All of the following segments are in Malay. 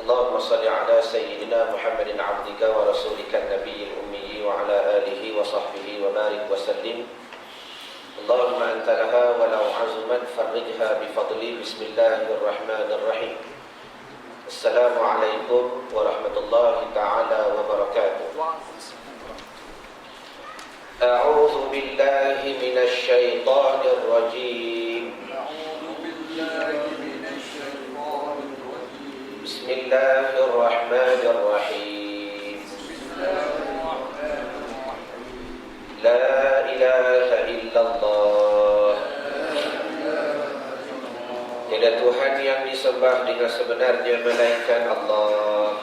اللهم صل على سيدنا محمد عبدك ورسولك النبي الأمي وعلى آله وصحبه وبارك وسلم. اللهم أنت لها ولو عزمت فرجها بفضلي. بسم الله الرحمن الرحيم. السلام عليكم ورحمة الله تعالى وبركاته. أعوذ بالله من الشيطان الرجيم. بسم الله الرحمن الرحيم. لا إله إلا الله. Tiada Tuhan yang disembah dengan sebenarnya melainkan Allah.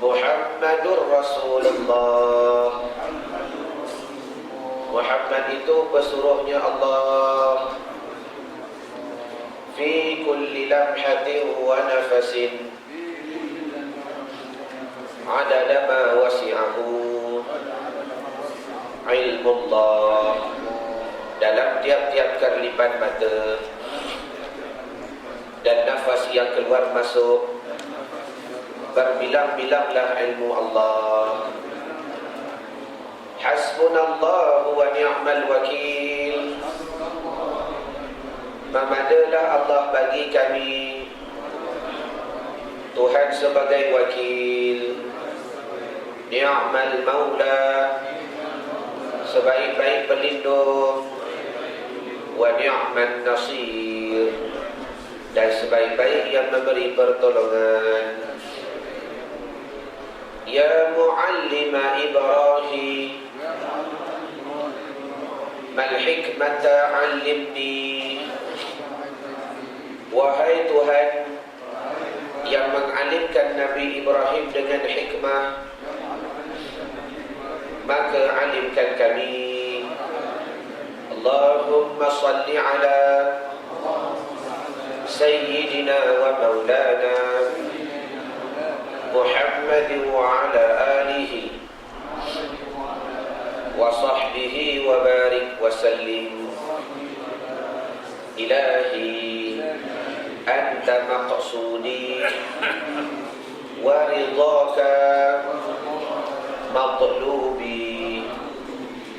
Muhammadur Rasulullah. Muhammad itu pesuruhnya Allah. Fi kulli lamhatin wa nafasin adada ma wasi'ahu ilmullah. Dalam tiap-tiap kerlipan mata dan nafas yang keluar masuk, berbilang-bilanglah ilmu Allah. Hasbunallahu wa ni'mal wakil. Memadalah Allah bagi kami Tuhan sebagai wakil. Ni'mal maula, sebaik-baik pelindung. Wa ni'man nasir, dan sebaik-baik yang memberi pertolongan. Ya muallima Ibrahim, mal hikmata 'allimni. Wahai Tuhan yang mengalimkan Nabi Ibrahim dengan hikmah, maka alimkan kami. Allahumma salli ala Sayyidina wa Maulana Muhammad wa ala alihi wa sahbihi wa barik wa sallim. Ilahi anta maqsudi wa ridhaka matlubi.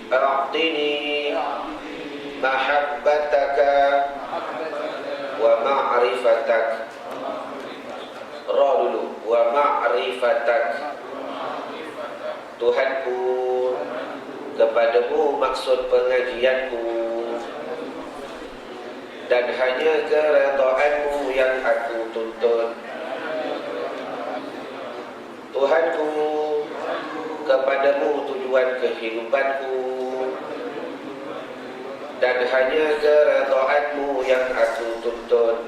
A'tini mahabbataka wa ma'rifatak. Ra dulu. Wa ma'rifatak. Tuhanku, kepadamu maksud pengajianku, dan hanya keredaanmu yang aku tuntut. Tuhanku, kepadamu tujuan kehidupanku, dan hanya keredaanmu yang aku tuntut.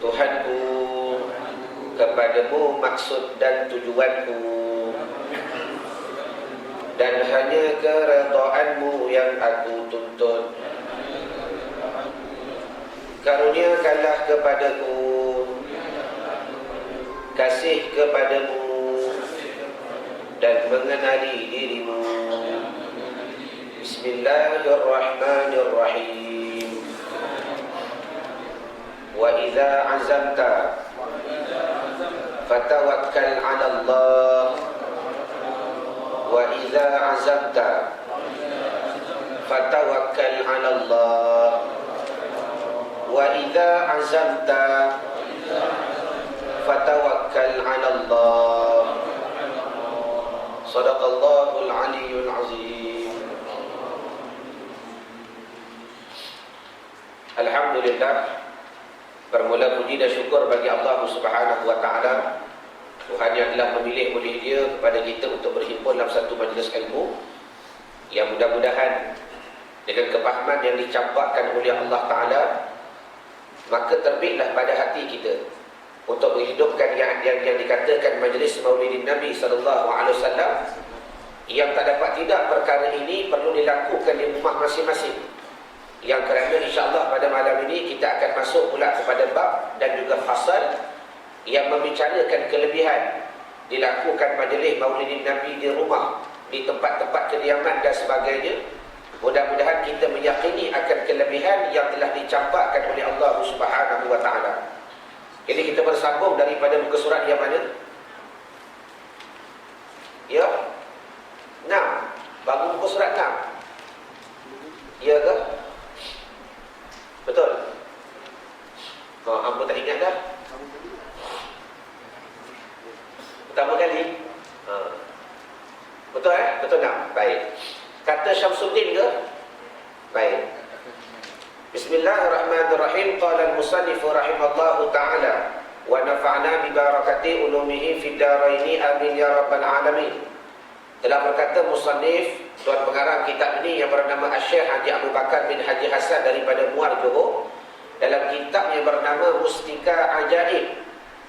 Tuhanku, kepadamu maksud dan tujuanku, dan hanya keredaanmu yang aku tuntut. Karuniakanlah kepadaku kasih kepadamu dan mengenali dirimu. Bismillahirrahmanirrahim. Wa idza azamta fatawakkal 'ala Allah. Wa idza azamta fatawakkal 'ala Allah. Wa idza azamta fatawakkal 'ala Allah. Shadaqallahul 'aliyyul 'azim. Alhamdulillah, bermula puji dan syukur bagi Allah Subhanahu wa taala, Tuhan yang telah memilih oleh Dia kepada kita untuk berhimpun dalam satu majlis ilmu yang mudah-mudahan dengan kepahaman yang dicampakkan oleh Allah Taala, maka terbitlah pada hati kita untuk menghidupkan yang dikatakan majlis Maulidin Nabi sallallahu alaihi wasallam, yang tak dapat tidak perkara ini perlu dilakukan di rumah masing-masing. Yang kerana insya-Allah pada malam ini kita akan masuk pula kepada bab dan juga fasal yang membicarakan kelebihan dilakukan majlis Maulidin Nabi di rumah, di tempat-tempat kediaman dan sebagainya, Mudah-mudahan kita meyakini akan kelebihan yang telah dicampakkan oleh Allah Subhanahu wa taala. Jadi kita bersambung daripada muka surat yang mana? Ya. 6. Baru muka surat 6. Ya ke? Betul? Hangpa tak ingat dah? Pertama kali? Betul Betul tak? Baik. Kata Syamsuddin ke? Baik. Bismillahirrahmanirrahim. Qala al-musannif rahimallahu ta'ala wa nafa'na bi barakati ulumihi fid dharaini amin ya rabbal alamin. Telah berkata musannif, tuan pengarang kitab ini yang bernama Syekh Haji Abu Bakar bin Haji Hasan daripada Muar Johor, dalam kitab yang bernama Mustika Ajaib,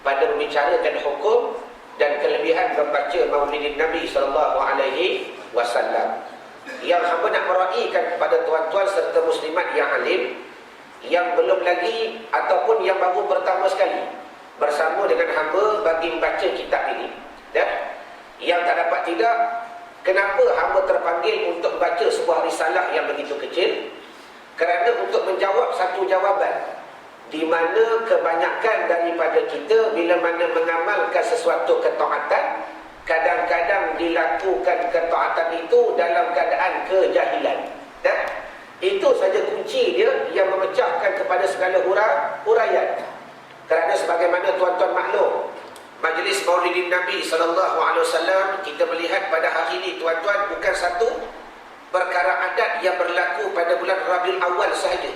pada membicarakan hukum dan kelebihan membaca Maulidin Nabi sallallahu alaihi wasallam. Yang hamba nak meraihkan kepada tuan-tuan serta muslimat yang alim, yang belum lagi ataupun yang baru pertama sekali bersama dengan hamba bagi membaca kitab ini, yang tak dapat tidak, kenapa hamba terpanggil untuk baca sebuah risalah yang begitu kecil? Kerana untuk menjawab satu jawapan, di mana kebanyakan daripada kita bila mana mengamalkan sesuatu ketaatan, kadang-kadang dilakukan ketaatan itu dalam keadaan kejahilan. Itu saja kunci dia yang memecahkan kepada segala huraian. Kerana sebagaimana tuan-tuan maklum, Majlis Maulidin Nabi SAW, kita melihat pada hari ini tuan-tuan, bukan satu perkara adat yang berlaku pada bulan Rabiul Awal sahaja.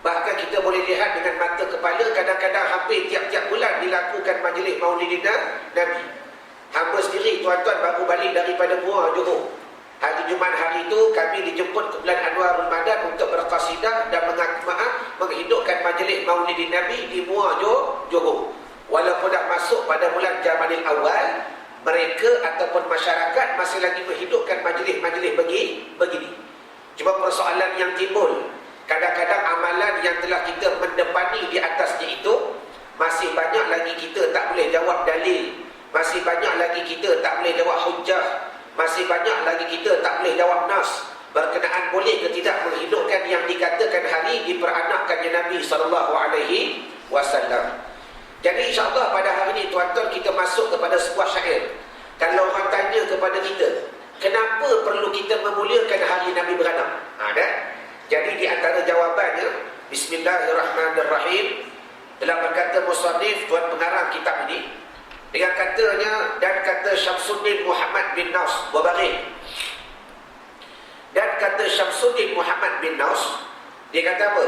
Bahkan kita boleh lihat dengan mata kepala, kadang-kadang hampir tiap-tiap bulan dilakukan Majlis Maulidin Nabi. Hamba sendiri tuan-tuan baru balik daripada Muar Johor. Hari Jumaat hari itu kami dijemput ke bulan Anwarul Madan untuk berqasidah dan mengaku maaf menghidupkan Majlis Maulidin Nabi di Muar Johor. Walaupun dah masuk pada bulan Jamadil Awal, mereka ataupun masyarakat masih lagi menghidupkan majlis-majlis begini. Cuma persoalan yang timbul, kadang-kadang amalan yang telah kita mendepani di atasnya itu, masih banyak lagi kita tak boleh jawab dalil, masih banyak lagi kita tak boleh jawab hujjah, masih banyak lagi kita tak boleh jawab nas berkenaan boleh ke tidak menghidupkan yang dikatakan hari diperanakkannya Nabi SAW. Jadi insyaAllah pada hari ini tuan-tuan, kita masuk kepada sebuah syair. Kalau orang tanya kepada kita, kenapa perlu kita memuliakan hari Nabi beranak? Jadi di antara jawabannya, Bismillahirrahmanirrahim, telah berkata musannif, tuan pengarang kitab ini, dengan katanya, dan kata Syamsuddin Muhammad bin Naus Wabarik, dan kata Syamsuddin Muhammad bin Naus, dia kata apa?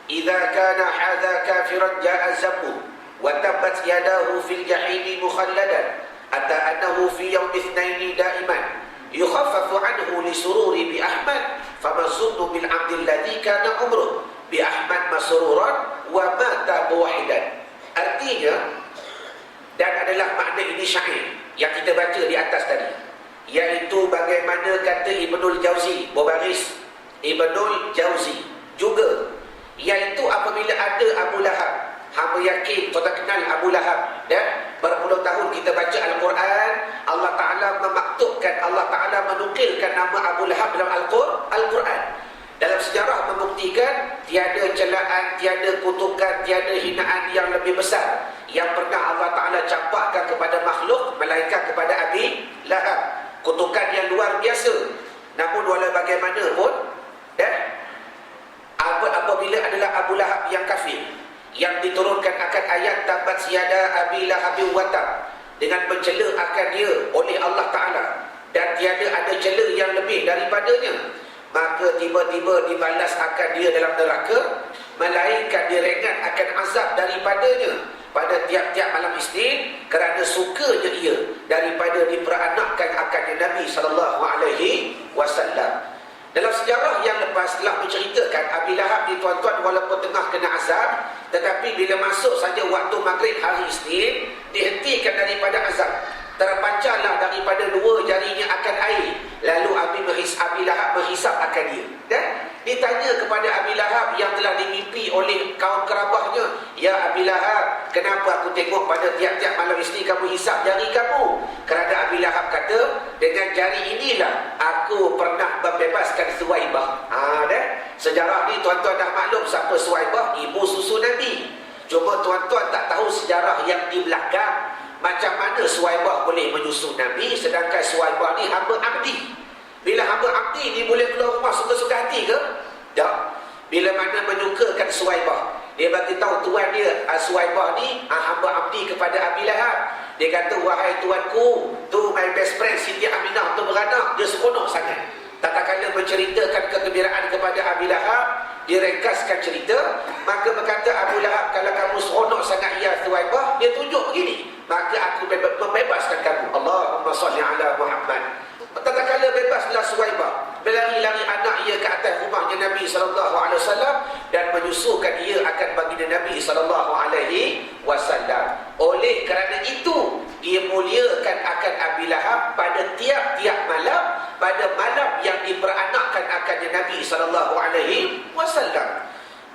Idza kana hadza kafiran ja'a zabbu wa tabbat yadahu fil jahimi mukhalladan hatta annahu fi yawm ithnaini daiman yukhaffafu anhu li sururi bi Ahmad famazunnu bil abdil ladzi kana umruh bi Ahmad masruran wa mata wahidan. Artinya, dan adalah makna ini syair yang kita baca di atas tadi, iaitu bagaimana kata Ibnul Jauzi, berbaris Ibnul Jauzi juga, iaitu apabila ada Abu Lahab, hamba yakin tuan kenal Abu Lahab, dan berpuluh tahun kita baca Al-Quran, Allah Ta'ala memaktubkan, Allah Ta'ala menukilkan nama Abu Lahab dalam Al-Quran. Dalam sejarah membuktikan tiada celaan, tiada kutukan, tiada hinaan yang lebih besar yang pernah Allah Ta'ala campakkan kepada makhluk, melainkan kepada Abi Lahab. Kutukan yang luar biasa. Namun walau bagaimanapun, apabila adalah Abu Lahab yang kafir, yang diturunkan akan ayat tabat siyada Abi Lahab wa tab, dengan mencela akan dia oleh Allah Ta'ala, dan tiada ada cela yang lebih daripadanya, maka tiba-tiba dibalas akan dia dalam neraka, melainkan diringan akan azab daripadanya pada tiap-tiap malam Isnin, kerana sukanya ia daripada diperanakkan akannya Nabi SAW. Dalam sejarah yang lepas telah menceritakan Abi Lahab ni tuan-tuan, walaupun tengah kena azab, tetapi bila masuk saja waktu maghrib hari Isnin, dihentikan daripada azab, terpancarlah daripada dua jarinya akan air, lalu Abi Lahab menghisap akan dia. Dan ditanya kepada Abi Lahab yang telah dimimpi oleh kaum kerabahnya, ya Abi Lahab, kenapa aku tengok pada tiap-tiap malam Isnin kamu hisap jari kamu? Kerana Kata Abi Lahab kata, dengan jari inilah aku pernah membebaskan Suwaibah. Sejarah ni tuan-tuan dah maklum siapa Suwaibah, ibu susu Nabi. Cuma tuan-tuan tak tahu sejarah yang di belakang. Macam mana Suwaibah boleh menyusu Nabi, sedangkan Suwaibah ni hamba abdi. Bila hamba abdi ni boleh keluar rumah suka-suka hati ke? Tak. Bila mana menyukakan Suwaibah, dia bagi tahu tuan dia, Suwaibah ni hamba abdi kepada Abi Lahab. Dia kata, wahai tuanku, tu my best friend Siti Aminah tu beranak, dia seronok sangat. Tak kala menceritakan kegembiraan kepada Abi Lahab, dia ringkaskan cerita, maka berkata Abu Lahab, kalau kamu seronok sangat ya Suwaibah, dia tunjuk begini, maka aku membebaskan kamu. Allahumma salli ala Muhammad. Tak kala bebaslah Suwaibah, berlari-lari anak ia ke atas rumahnya Nabi SAW dan menyusukan ia akan baginda Nabi SAW. Oleh kerana itu, dia muliakan akan Abi Lahab pada tiap-tiap malam, pada malam yang diperanakkan akannya Nabi SAW.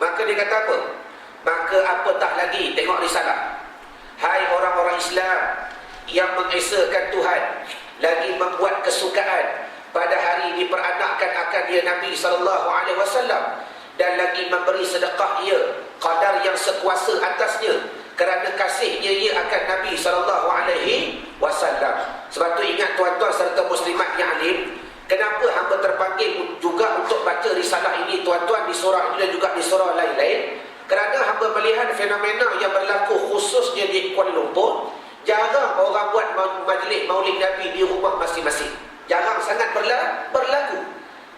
Maka dia kata apa? Maka apatah lagi, tengok risalah. Hai orang-orang Islam yang mengesakan Tuhan, lagi membuat kesukaan pada hari diperanakkan akan dia Nabi SAW, dan lagi memberi sedekah ia qadar yang sekuasa atasnya kerana kasihnya ia akan Nabi SAW. Sebab tu ingat tuan-tuan serta muslimat yang alim, kenapa hamba terpanggil juga untuk baca risalah ini tuan-tuan di surah ini dan juga di surah lain-lain? Kerana hamba melihat fenomena yang berlaku khususnya di Kuala Lumpur. Jarang orang buat majlis maulid Nabi di rumah masing-masing. Jarang sangat berlaku.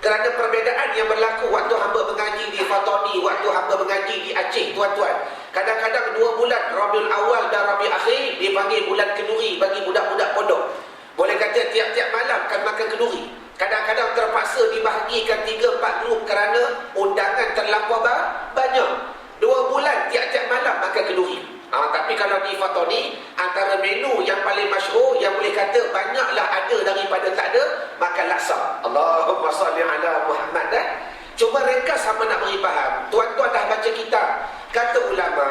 Kerana perbezaan yang berlaku waktu hamba mengaji di Fatani, waktu hamba mengaji di Aceh, tuan-tuan. Kadang-kadang 2 bulan, Rabiul Awal dan Rabiul Akhir, dipanggil bulan kenduri bagi budak-budak pondok. Boleh kata tiap-tiap malam kan makan kenduri. Kadang-kadang terpaksa dibahagikan 3-4 grup kerana undangan terlampau banyak. 2 bulan tiap-tiap malam makan kenduri. Tapi kalau di Fatani, antara menu yang paling masyhur, yang boleh kata banyaklah ada daripada tak ada, makan laksa. Allahumma salli ala Muhammad. Cuma ringkas hamba nak beri faham. Tuan-tuan dah baca kitab. Kata ulama,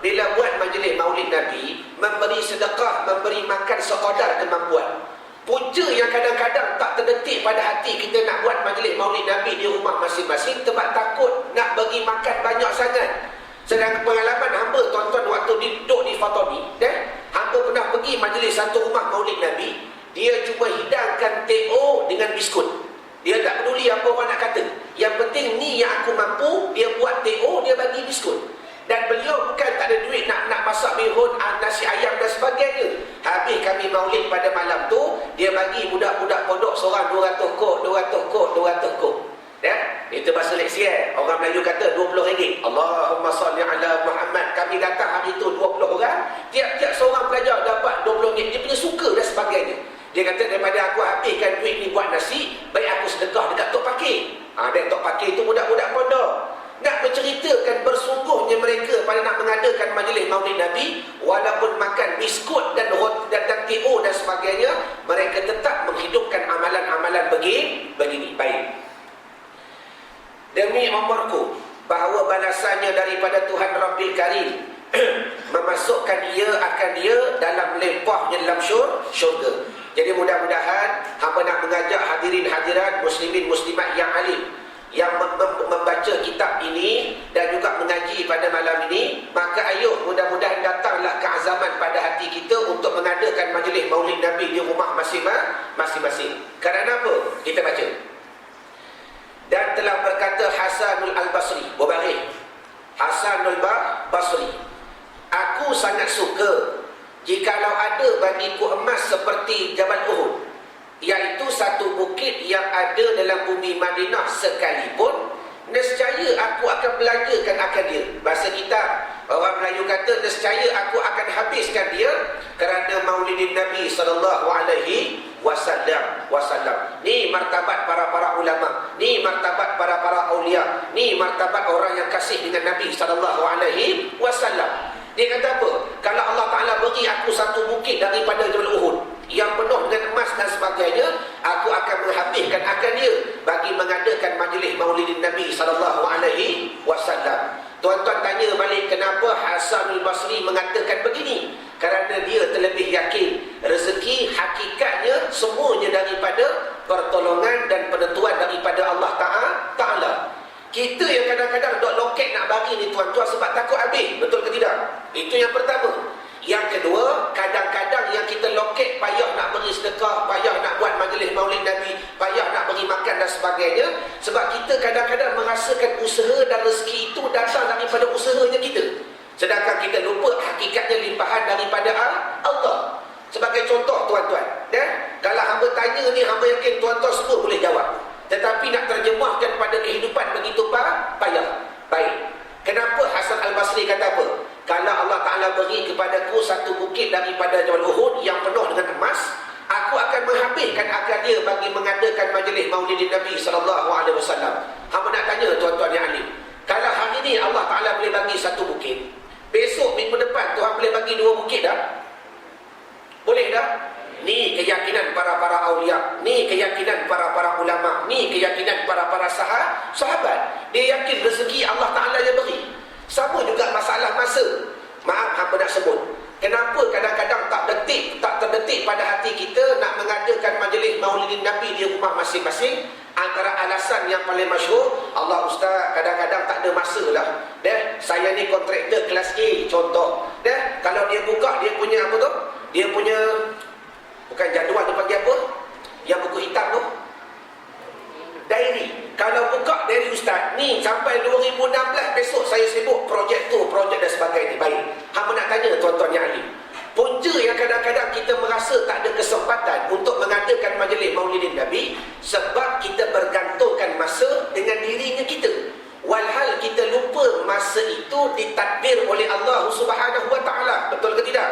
bila buat majlis maulid Nabi, memberi sedekah, memberi makan sekadar kemampuan. Punca yang kadang-kadang tak terdetik pada hati kita nak buat majlis maulid Nabi di rumah masing-masing, sebab takut nak bagi makan banyak sangat. Sedangkan pengalaman hamba tuan-tuan waktu duduk di Fatani, hamba pernah pergi majlis satu rumah maulid Nabi, dia cuma hidangkan TO dengan biskut. Dia tak peduli apa orang nak kata. Yang penting ni yang aku mampu, dia buat TO, dia bagi biskut. Dan beliau bukan tak ada duit nak masak bihun, nasi ayam dan sebagainya. Habis kami maulid pada malam tu, dia bagi budak-budak pondok seorang 200 kok, 200 kok, 200 kok. Itu bahasa Malaysia. Orang Melayu kata RM20. Allahumma salli ala Muhammad. Kami datang hari itu 20 orang, tiap-tiap seorang pelajar dapat RM20. Dia punya suka dan sebagainya. Dia kata, daripada aku habiskan duit ni buat nasi, baik aku sedekah dekat Tok Pakir. Dan Tok Pakir itu budak-budak pondok. Nak menceritakan bersungguhnya mereka pada nak mengadakan majlis maulid Nabi, walaupun makan biskut dan TO dan sebagainya, mereka tetap menghidupkan amalan-amalan begini. Baik. Demi umurku, bahawa balasannya daripada Tuhan Rabbil Karim memasukkan dia dalam lempahnya dalam syurga. Jadi mudah-mudahan hamba nak mengajak hadirin hadirat muslimin muslimat yang alim yang membaca kitab ini dan juga mengaji pada malam ini, maka ayo mudah-mudahan datanglah keazaman pada hati kita untuk mengadakan majlis maulid Nabi di rumah masing-masing. Kerana apa? Kita baca. Dan telah berkata Hasanul Al-Basri, berbaring Hasanul Basri, aku sangat suka jikalau ada bagiku emas seperti Jabal Uhud, iaitu satu bukit yang ada dalam bumi Madinah sekalipun, nescaya aku akan belanjakan akan dia. Bahasa kita, orang Melayu kata, nescaya aku akan habiskan dia kerana maulidin Nabi SAW. Ni martabat para ulama, ni martabat para aulia, ni martabat orang yang kasih dengan Nabi SAW. Dia kata apa? Kalau Allah Ta'ala beri aku satu bukit daripada Jabal Uhud yang penuh dengan emas dan sebagainya, aku akan menghabiskan akan dia bagi mengadakan majlis maulidin Nabi SAW. Tuan-tuan tanya balik, kenapa Hasan al-Basri mengatakan begini, kerana dia terlebih yakin rezeki hakikatnya semuanya daripada pertolongan dan penentuan daripada Allah Ta'ala. Kita yang kadang-kadang dok loket nak bagi ni tuan-tuan sebab takut habis, betul ke tidak? Itu yang pertama. Yang kedua, kadang-kadang yang kita loket payah nak beri sedekah, payah nak buat majlis maulid Nabi, payah nak beri makan dan sebagainya, sebab kita kadang-kadang merasakan usaha dan rezeki itu datang daripada usahanya kita, sedangkan kita lupa hakikatnya limpahan daripada Allah. Sebagai contoh tuan-tuan, kalau hamba tanya ni, hamba yakin tuan-tuan semua boleh jawab, tetapi nak terjemahkan pada kehidupan begitu payah. Baik, kenapa Hasan al-Basri kata apa? Kalau Allah Ta'ala beri kepadaku satu bukit daripada Jabal Uhud yang penuh dengan emas, aku akan menghabiskan akal dia bagi mengadakan majlis maulidin Nabi SAW. Hamba nak tanya tuan-tuan yang alim, kalau hari ini Allah Ta'ala boleh bagi satu bukit, besok minggu depan Tuhan boleh bagi 2 bukit dah? Boleh dah? Ni keyakinan para awliya, ni keyakinan para ulama, ni keyakinan para sahabat. Dia yakin rezeki Allah Ta'ala yang beri. Sama juga masalah masa. Maaf hamba nak sebut, kenapa kadang-kadang tak terdetik pada hati kita nak mengadakan majlis maulidin Nabi di rumah masing-masing. Antara alasan yang paling masyhur, Allah Ustaz, kadang-kadang tak ada masa lah. Saya ni kontraktor kelas A contoh. Kalau dia buka dia punya apa tu? Dia punya, bukan jadual tu panggil apa? Yang buku hitam tu? Diary. Kalau buka diary Ustaz, ni sampai 2016 besok saya sibuk projek tu, projek dan sebagainya. Baik, hamba nak tanya tuan-tuan yang ahli, punca yang kadang-kadang kita merasa tak ada kesempatan untuk mengadakan majlis maulidin Nabi sebab kita bergantungkan masa dengan dirinya kita. Walhal kita lupa masa itu ditadbir oleh Allah Subhanahu Wa Taala. Betul ke tidak?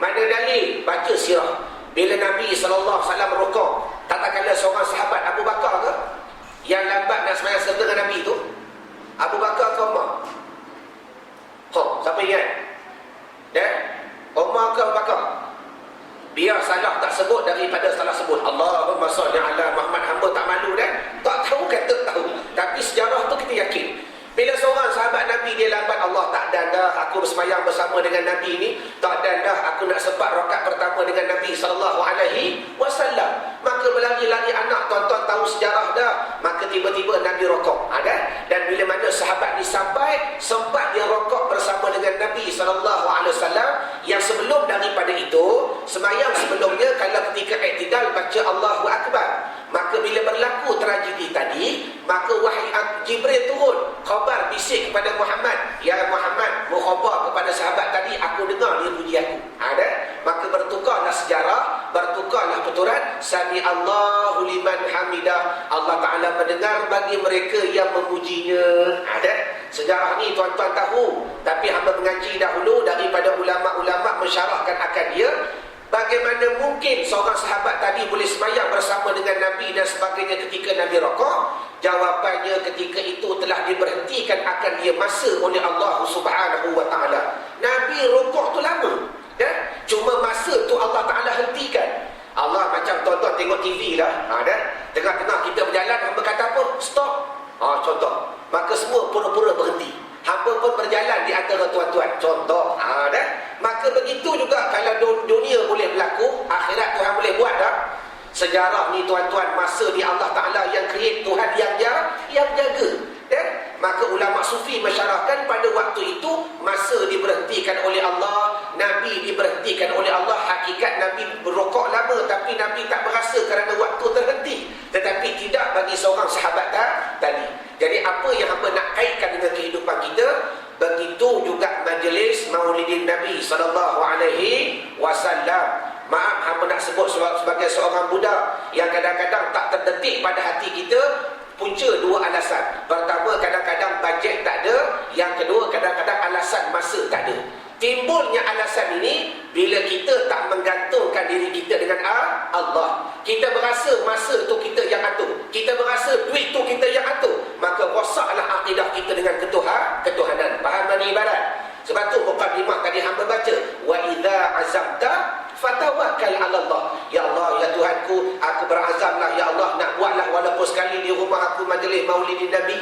Mana dalil? Baca sirah. Bila Nabi SAW rukuk, tak kala seorang sahabat Abu Bakar ke yang lambat nak sembahyang serta dengan Nabi tu? Abu Bakar ke Umar? Siapa ingat? Umar ke Abu Bakar? Biar salah tak sebut daripada salah sebut. Allahumma salli ala Muhammad. Hamba tak malu tak tahu kata tahu. Tapi sejarah tu kita yakin. Bila seorang sahabat Nabi dia lambat, Allah tak dan dah aku bersemayang bersama dengan Nabi ni, tak dan dah aku nak sempat rakaat pertama dengan Nabi SAW. Maka berlari-lari anak, tuan-tuan tahu sejarah dah. Maka tiba-tiba Nabi rokok. Dan bila mana sahabat ni sampai, sempat dia rokok bersama dengan Nabi SAW. Yang sebelum daripada itu, semayang sebelumnya kalau ketika iktidal baca Allahu Akbar. Maka bila berlaku tragedi tadi, maka wahai Jibril turun, khabar bisik kepada Muhammad, ya Muhammad, mukhabar kepada sahabat tadi, aku dengar dia puji aku. Maka bertukarlah sejarah, bertukarlah peturan, sami Allahu liman hamidah, Allah Ta'ala mendengar bagi mereka yang memujinya. Sejarah ni tuan-tuan tahu, tapi hamba mengaji dahulu daripada ulama-ulama mensyarahkan akan dia. Bagaimana mungkin seorang sahabat tadi boleh sembahyang bersama dengan Nabi dan sebagainya ketika Nabi rokok? Jawapannya, ketika itu telah diberhentikan akan dia masa oleh Allah Subhanahu Wa Taala. Nabi rokok tu lama, cuma masa tu Allah Ta'ala hentikan. Allah macam tuan-tuan tengok TV lah, tengah-tengah kita berjalan, hamba kata apa? Stop. Contoh. Maka semua pura-pura berhenti. Hamba pun berjalan di antara tuan-tuan. Contoh. Maka begitu juga kalau dunia boleh berlaku, akhirat Tuhan boleh buat tak? Sejarah ni tuan-tuan, masa di Allah Ta'ala yang create, Tuhan yang jaga. Maka ulama sufi mensyarahkan pada waktu itu masa diberhentikan oleh Allah, Nabi diberhentikan oleh Allah. Hakikat Nabi berrokok lama, tapi Nabi tak berasa kerana waktu terhenti. Tetapi tidak bagi seorang sahabat tadi. Jadi apa yang hamba nak kaitkan dengan kehidupan kita, begitu juga majlis maulidin Nabi SAW. Maaf, hamba nak sebut sebagai seorang budak yang kadang-kadang tak terdetik pada hati kita. Punca 2 alasan. Pertama, kadang-kadang bajet tak ada. Yang kedua, kadang-kadang alasan masa tak ada. Timbulnya alasan ini bila kita tak menggantungkan diri kita dengan Allah. Kita berasa masa tu kita yang atur, kita berasa duit tu kita yang atur, maka rosaklah akidah kita dengan ketuhanan. Faham ni ibarat? Sebab tu mukadimah tadi hamba baca, wa idza azamta fatawakkal 'ala Allah. Ya Allah, ya Tuhanku, aku berazamlah ya Allah nak buatlah walaupun sekali di rumah aku majlis maulidin Nabi.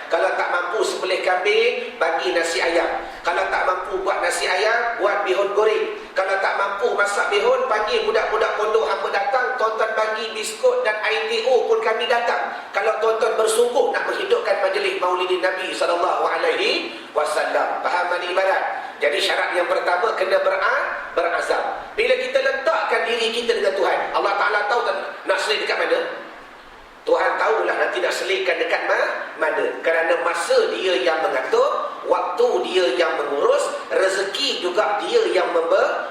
Kalau tak mampu sembelih kambing, bagi nasi ayam. Kalau tak mampu buat nasi ayam, buat bihun goreng. Kalau tak mampu masak bihun, panggil budak-budak pondok hamba datang, tuan-tuan bagi biskut dan air TO pun kami datang. Kalau tuan-tuan bersungguh nak menghidupkan majlis maulidin Nabi SAW. Faham mana ibarat? Jadi syarat yang pertama kena berazam. Bila kita letakkan diri kita dengan Tuhan, Allah Ta'ala tahu tak nak selit dekat mana? Tuhan tahulah nanti nak selitkan dekat mana. Kerana masa dia yang mengatur, waktu dia yang mengurus, rezeki juga dia yang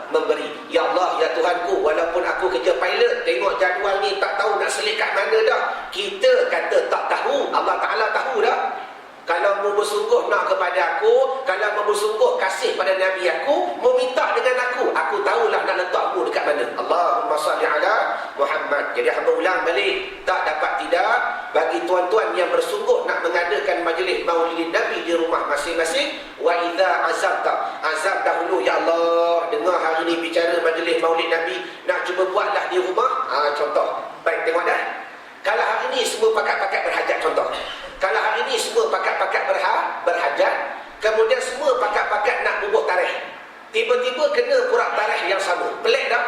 memberi. Ya Allah, ya Tuhanku, walaupun aku kerja pilot, tengok jadual ni tak tahu nak selit kat mana dah. Kita kata tak tahu, Allah Ta'ala tahu dah. Kalau mu bersungguh nak kepada aku, kalau mu bersungguh kasih pada Nabi aku, mu minta dengan aku tahulah nak letak mu dekat mana. Allahumma salli ala Muhammad. Jadi hamba ulang balik, tak dapat tidak, bagi tuan-tuan yang bersungguh nak mengadakan majlis maulidin Nabi di rumah masing-masing, wa idza azamta, azam dahulu, ya Allah, dengar hari ni bicara majlis maulid Nabi, nak cuba buatlah di rumah. Contoh, baik tengok dah. Kalau hari ni semua pakat-pakat berhajat, contoh. Kalau hari ni semua pakat-pakat berhajat, kemudian semua pakat-pakat nak bubuh tarikh, tiba-tiba kena purak tarikh yang sama. Pelik tak?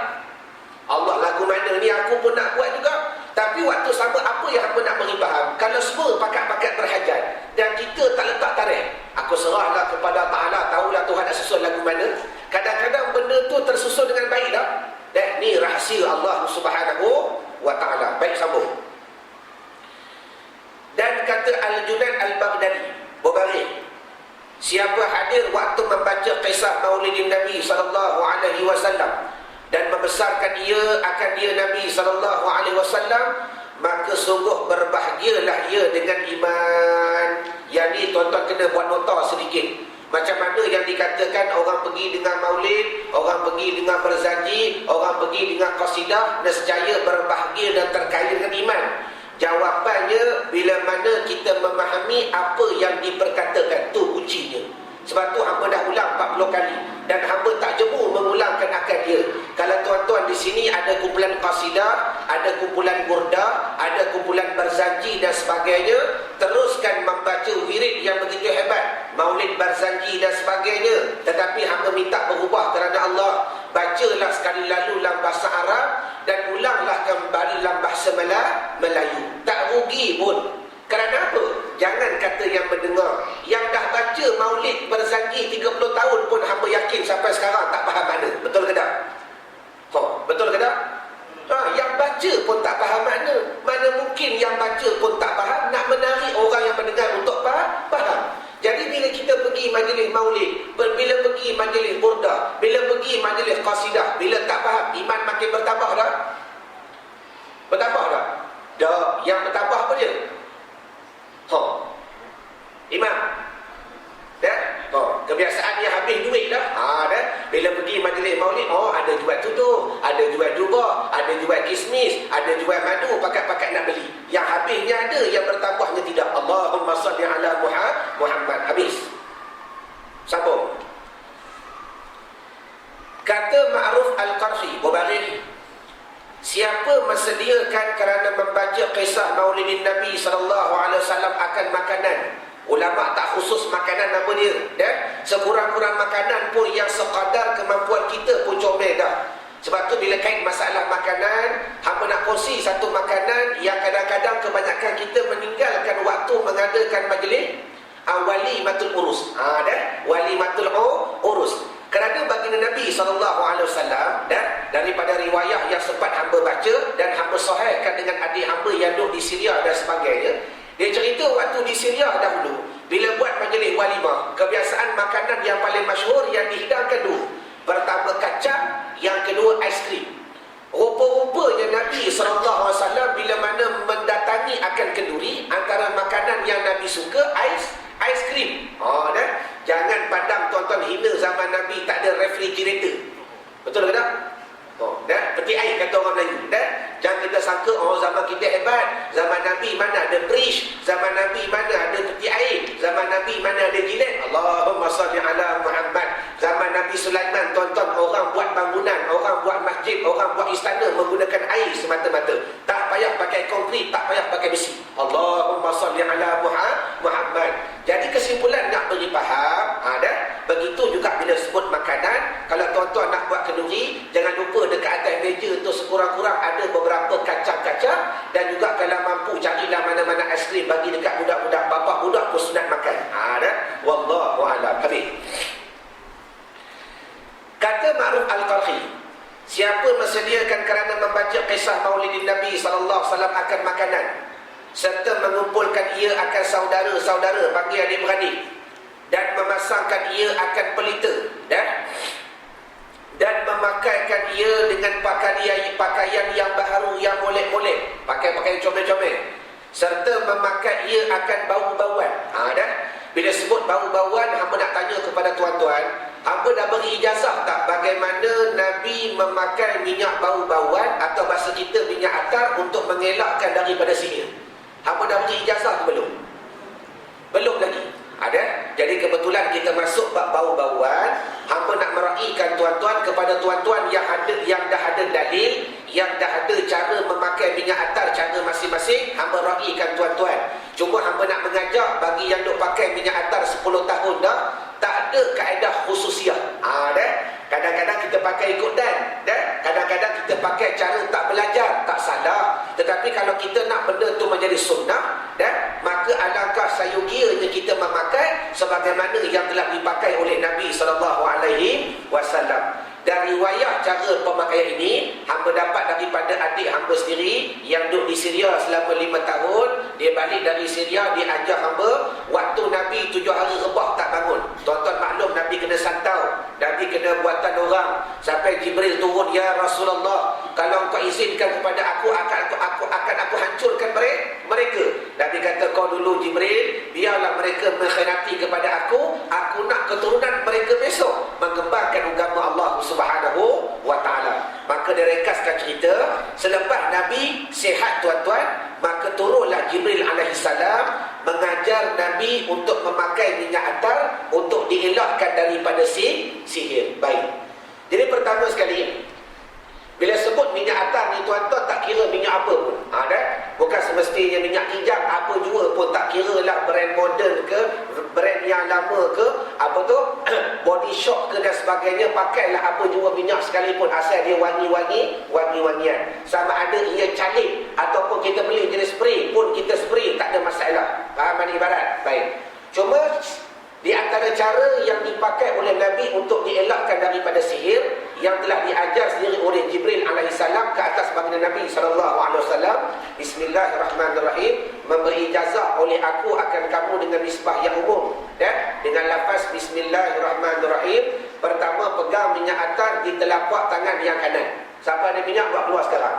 Allah, lagu mana ni aku pun nak buat juga. Tapi waktu sama apa yang aku nak beri faham? Kalau semua pakat-pakat berhajat dan kita tak letak tarikh, aku serahlah kepada Ta'ala, tahulah Tuhan nak susun lagu mana. Kadang-kadang benda tu tersusun dengan baik tak? Dan ni rahsia Allah Subhanahu wa Ta'ala. Baik, sambung. Dan kata Al-Junaid Al-Baghdadi, berbaring, siapa hadir waktu membaca kisah maulidin Nabi SAW dan membesarkan ia akan dia Nabi SAW, maka sungguh berbahagialah ia dengan iman. Yang ni tuan-tuan kena buat nota sedikit. Macam mana yang dikatakan orang pergi dengan maulid, orang pergi dengan berzanji, orang pergi dengan qasidah, nescaya berbahagia dan terkaya dengan iman. Jawapannya, bila mana kita memahami apa yang diperkatakan, tu kuncinya. Sebab tu hamba dah ulang 40 kali dan hamba tak jemu mengulangkan akal dia. Kalau tuan-tuan di sini ada kumpulan qasidah, ada kumpulan burdah, ada kumpulan berzanji dan sebagainya, teruskan membaca wirid yang begitu hebat, maulid berzanji dan sebagainya. Tetapi hamba minta berubah kerana Allah. Bacalah sekali lalu dalam bahasa Arab dan ulanglah kembali dalam bahasa Melayu. Tak rugi pun. Kerana apa? Jangan kata yang mendengar, yang dah baca maulid berzanji 30 tahun pun hamba yakin sampai sekarang tak faham mana. Betul ke tak? Betul ke tak? Yang baca pun tak faham mana. Mana mungkin yang baca pun tak faham, nak menarik orang yang mendengar untuk faham. Jadi bila kita pergi majlis maulid, bila pergi majlis burdah, bila pergi majlis qasidah, bila tak faham, iman makin bertambah tak? Bertambah tak? Dah. Yang bertambah apa dia? Imam. Dah? Kebiasaan dia habis duit dah. Dah. Bila pergi majlis maulid, ada jual tudung, ada jual jubah, ada jual kismis, ada jual madu, pakat-pakat nak beli. Yang habisnya ada, yang bertambahnya tidak. Allahumma salli ala Muhammad. Habis. Sambung. Kata Ma'ruf Al-Qarfi, berbaring, siapa mensediakan kerana membaca kisah maulidin Nabi SAW akan makanan. Ulama tak khusus makanan apa dia. Dan sekurang-kurang makanan pun yang sekadar kemampuan kita pun comel dah. Sebab tu bila kait masalah makanan, hamba nak kongsi satu makanan yang kadang-kadang kebanyakan kita meninggalkan waktu mengadakan majlis walimatul urus. Walimatul urus. Kerana baginda Nabi SAW, dan daripada riwayah yang sempat hamba baca dan hamba sahihkan dengan adik hamba yang duduk di Syria dan sebagainya, dia cerita waktu di Syria dahulu, bila buat majlis walimah, kebiasaan makanan yang paling masyhur yang dihidangkan dulu, pertama kacang, yang kedua ais krim. Rupa-rupanya Nabi SAW bila mana mendatangi akan kenduri, antara makanan yang Nabi suka ais krim. Jangan pandang tuan-tuan hina zaman Nabi tak ada refrigerator. Betul ke tak? Peti air kata orang Melayu. Jangan kita sangka zaman kita hebat. Zaman Nabi mana ada fridge, zaman Nabi mana ada peti air, zaman Nabi mana ada jilet. Allahumma salli ala Muhammad. Zaman Nabi Sulaiman, tuan-tuan, orang buat bangunan, orang buat masjid, orang buat istana menggunakan air semata-mata. Tak payah pakai pakai konkrit, tak payah pakai besi. Allahumma salli ala Muhammad. Jadi kesimpulan nak beri faham, begitu juga bila sebut makanan, kalau tuan-tuan nak buat kenduri, jangan lupa dekat atas meja tu sekurang-kurang ada beberapa kacang-kacang, dan juga kalau mampu carilah mana-mana aiskrim bagi dekat budak-budak, bapak budak pun sunat makan. Wallahu a'lam. Habis. Kata Ma'ruf Al-Qarhi, siapa mensediakan kerana membaca kisah Maulidin Nabi sallallahu alaihi wasallam akan makanan, serta mengumpulkan ia akan saudara-saudara bagi adik-beradik, dan memasangkan ia akan pelita, dan memakaikan ia dengan pakaian yang baharu yang molek-molek, pakai pakaian comel-comel, serta memakai ia akan bau-bauan. Bila sebut bau-bauan, hamba nak tanya kepada tuan-tuan, hamba dah beri ijazah tak bagaimana Nabi memakai minyak bau-bauan atau bahasa kita minyak atar untuk mengelakkan daripada sihir? Hamba dah beri ijazah ke belum? Belum lagi. Jadi kebetulan kita masuk bab bau-bauan, hamba nak meraihkan tuan-tuan kepada tuan-tuan yang dah ada dalil, yang dah ada cara memakai minyak atar, cara masing-masing, hamba raihkan tuan-tuan. Cuma hamba nak mengajak bagi yang duk pakai minyak atar 10 tahun dah, tak ada kaedah khususiah. Kadang-kadang kita pakai ikut dan kadang-kadang kita pakai cara tak belajar, tak salah. Tetapi kalau kita nak benda tu menjadi sunnah, maka alangkah sayugianya kita memakai sebagaimana yang telah dipakai oleh Nabi SAW. Dan riwayat cara pemakaian ini hamba dapat daripada adik hamba sendiri yang duduk di Syria selama 5 tahun. Dia balik dari Syria, dia ajar hamba waktu Nabi 7 hari rebah tak bangun. Tuan-tuan maklum, Nabi kena santau, Nabi kena buatan orang, sampai Jibril turun, ya Rasulullah, kalau engkau izinkan kepada aku akan aku hancurkan mereka. Nabi kata, kau dulu Jibril, biarlah mereka mengkhianati kepada aku nak keturunan mereka besok mengembangkan agama Allah Subhanahu wa ta'ala. Maka dia rekaskan cerita, selepas Nabi sihat tuan-tuan, maka turunlah Jibril alaihissalam mengajar Nabi untuk memakai minyak atar untuk dielakkan daripada sihir. Baik. Jadi pertama sekali, bila sebut minyak atar ni tuan-tuan, tak kira minyak apa pun. Bukan semestinya minyak kijang, apa jua pun, tak kira lah brand moden ke, brand yang lama ke, Body Shop ke dan sebagainya, pakailah apa jua minyak sekalipun, asal dia wangi-wangian. Sama ada ia calik ataupun kita beli jenis spray pun, kita spray, tak ada masalah. Faham ni ibarat? Baik. Cuma di antara cara yang dipakai oleh Nabi untuk dielakkan daripada sihir, yang telah diajar sendiri oleh Jibril alaihissalam ke atas baginda Nabi SAW, Bismillahirrahmanirrahim, memberi ijazah oleh aku akan kamu dengan misbah yang umum, dengan lafaz Bismillahirrahmanirrahim. Pertama, pegang minyak atar di telapak tangan yang kanan. Siapa ada minyak, buat keluar sekarang.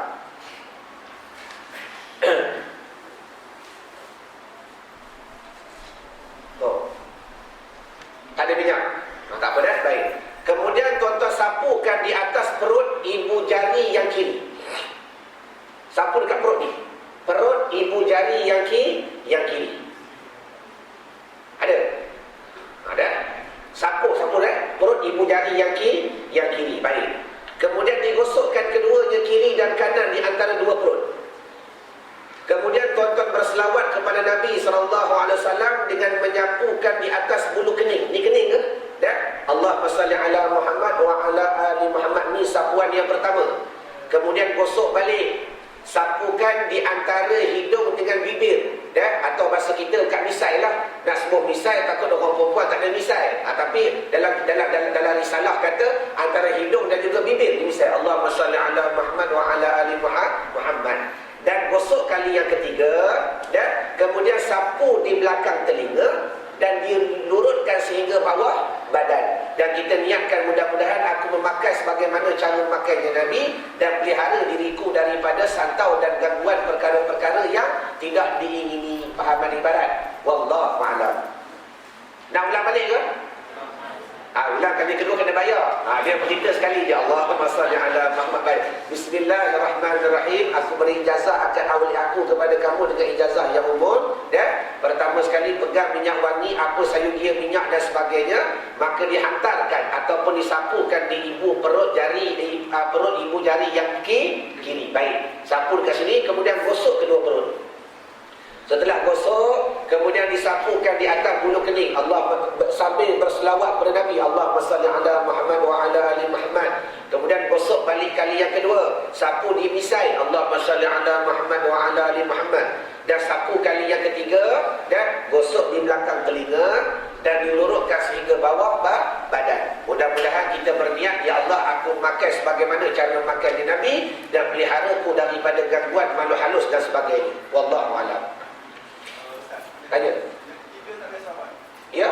Ada minyak, tak apa dah, baik. Kemudian tuan-tuan sapukan di atas perut ibu jari yang kiri. Sapu dekat perut ni, perut ibu jari yang kiri. Ada? Sapu perut ibu jari yang kiri. Baik. Kemudian digosokkan keduanya kiri dan kanan di antara dua perut. Kemudian tuan-tuan berselawat kepada Nabi SAW dengan menyapukan di atas bulu kening. Ni kening ke? Allahumma salli ala Muhammad wa ala ali Muhammad. Ni sapuan yang pertama. Kemudian gosok balik, sapukan di antara hidung dengan bibir, atau bahasa kita kat misai lah. Nak sebut misai, takut orang perempuan tak ada misai. Tapi dalam risalah kata antara hidung dan juga bibir di misai. Allahumma salli ala Muhammad wa ala ali Muhammad. Dan gosok kali yang ketiga, kemudian sapu di belakang telinga dan dilurutkan sehingga bawah badan. Dan kita niatkan mudah-mudahan aku memakai sebagaimana cara memakainya Nabi dan pelihara diriku daripada santau dan gangguan perkara-perkara yang tidak diingini. Fahaman ibarat? Wallahu a'lam. Nak ulang balik ke? Ulang kali kedua kena bayar. Dia bercerita sekali je. Allahumma salli ala Muhammad. Bismillahirrahmanirrahim. Aku beri ijazah akan aku kepada kamu dengan ijazah yang umum. Pertama sekali pegang minyak wangi, apa sayugia minyak dan sebagainya, maka dihantarkan ataupun disapukan di ibu perut jari, perut ibu jari yang kiri. Baik, sapu dekat sini, kemudian gosok kedua perut. Setelah gosok, kemudian disapukan di atas bulu kening. Allah sambil berselawat kepada Nabi, Allahumma salli ala Muhammad wa ala ali Muhammad. Kemudian gosok balik kali yang kedua, sapu di misai, Allahumma salli ala Muhammad wa ala ali Muhammad. Dan sapu kali yang ketiga, dan gosok di belakang telinga dan diluruskan sehingga bawah badan. Mudah-mudahan kita berniat, ya Allah, aku makan sebagaimana cara makan di Nabi dan pelihara aku daripada gangguan malu halus dan sebagainya. Wallahu a'lam. Tanya. Ya.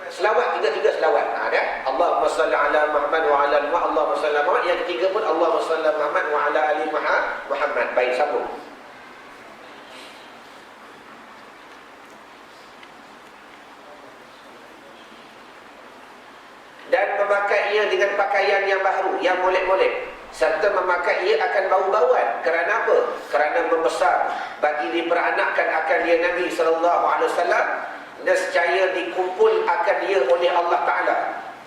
Selawat, tiga selawat. Kan? Allahumma salli ala Muhammad wa ala ali Muhammad. Allahumma salli ala Muhammad. Yang ketiga pun Allahumma salli ala Muhammad wa ala ali Muhammad. Baik, sambung. Dan memakainya dengan pakaian yang baru, yang molek-molek, serta memakai ia akan bau-bauan. Kerana apa? Kerana membesar bagi diperanakkan akan dia Nabi SAW, nescaya dikumpul akan dia oleh Allah Ta'ala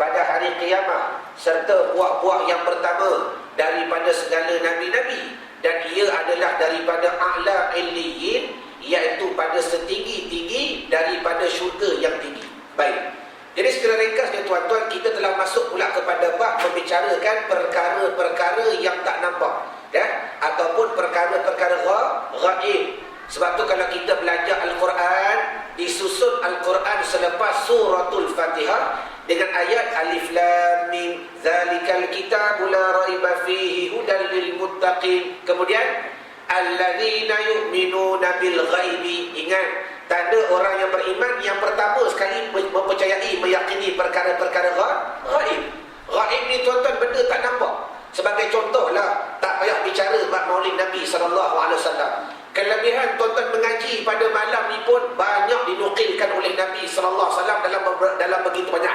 pada hari kiamat, serta puak-puak yang pertama daripada segala Nabi-Nabi, dan ia adalah daripada a'la illiyin, iaitu pada setinggi-tinggi daripada syurga yang tinggi. Baik, jadi secara ringkasnya tuan-tuan, kita telah masuk pula kepada bab membicarakan perkara-perkara yang tak nampak, ataupun perkara-perkara ghaib. Sebab tu kalau kita belajar Al-Quran, disusun Al-Quran selepas suratul Fatihah dengan ayat Alif Lam Mim, zalikal kitabu la raiba fihi hudal lil muttaqin. Kemudian alladzina yu'minuna bil ghaibi. Ingat, tanda orang yang beriman yang pertama sekali mempercayai, meyakini perkara-perkara ghaib. Ghaib ni tuan-tuan benda tak nampak. Sebagai contohlah, tak payah bicara bab Maulid Nabi SAW. Kelebihan tuan-tuan mengaji pada malam ni pun banyak dinukilkan oleh Nabi SAW dalam begitu banyak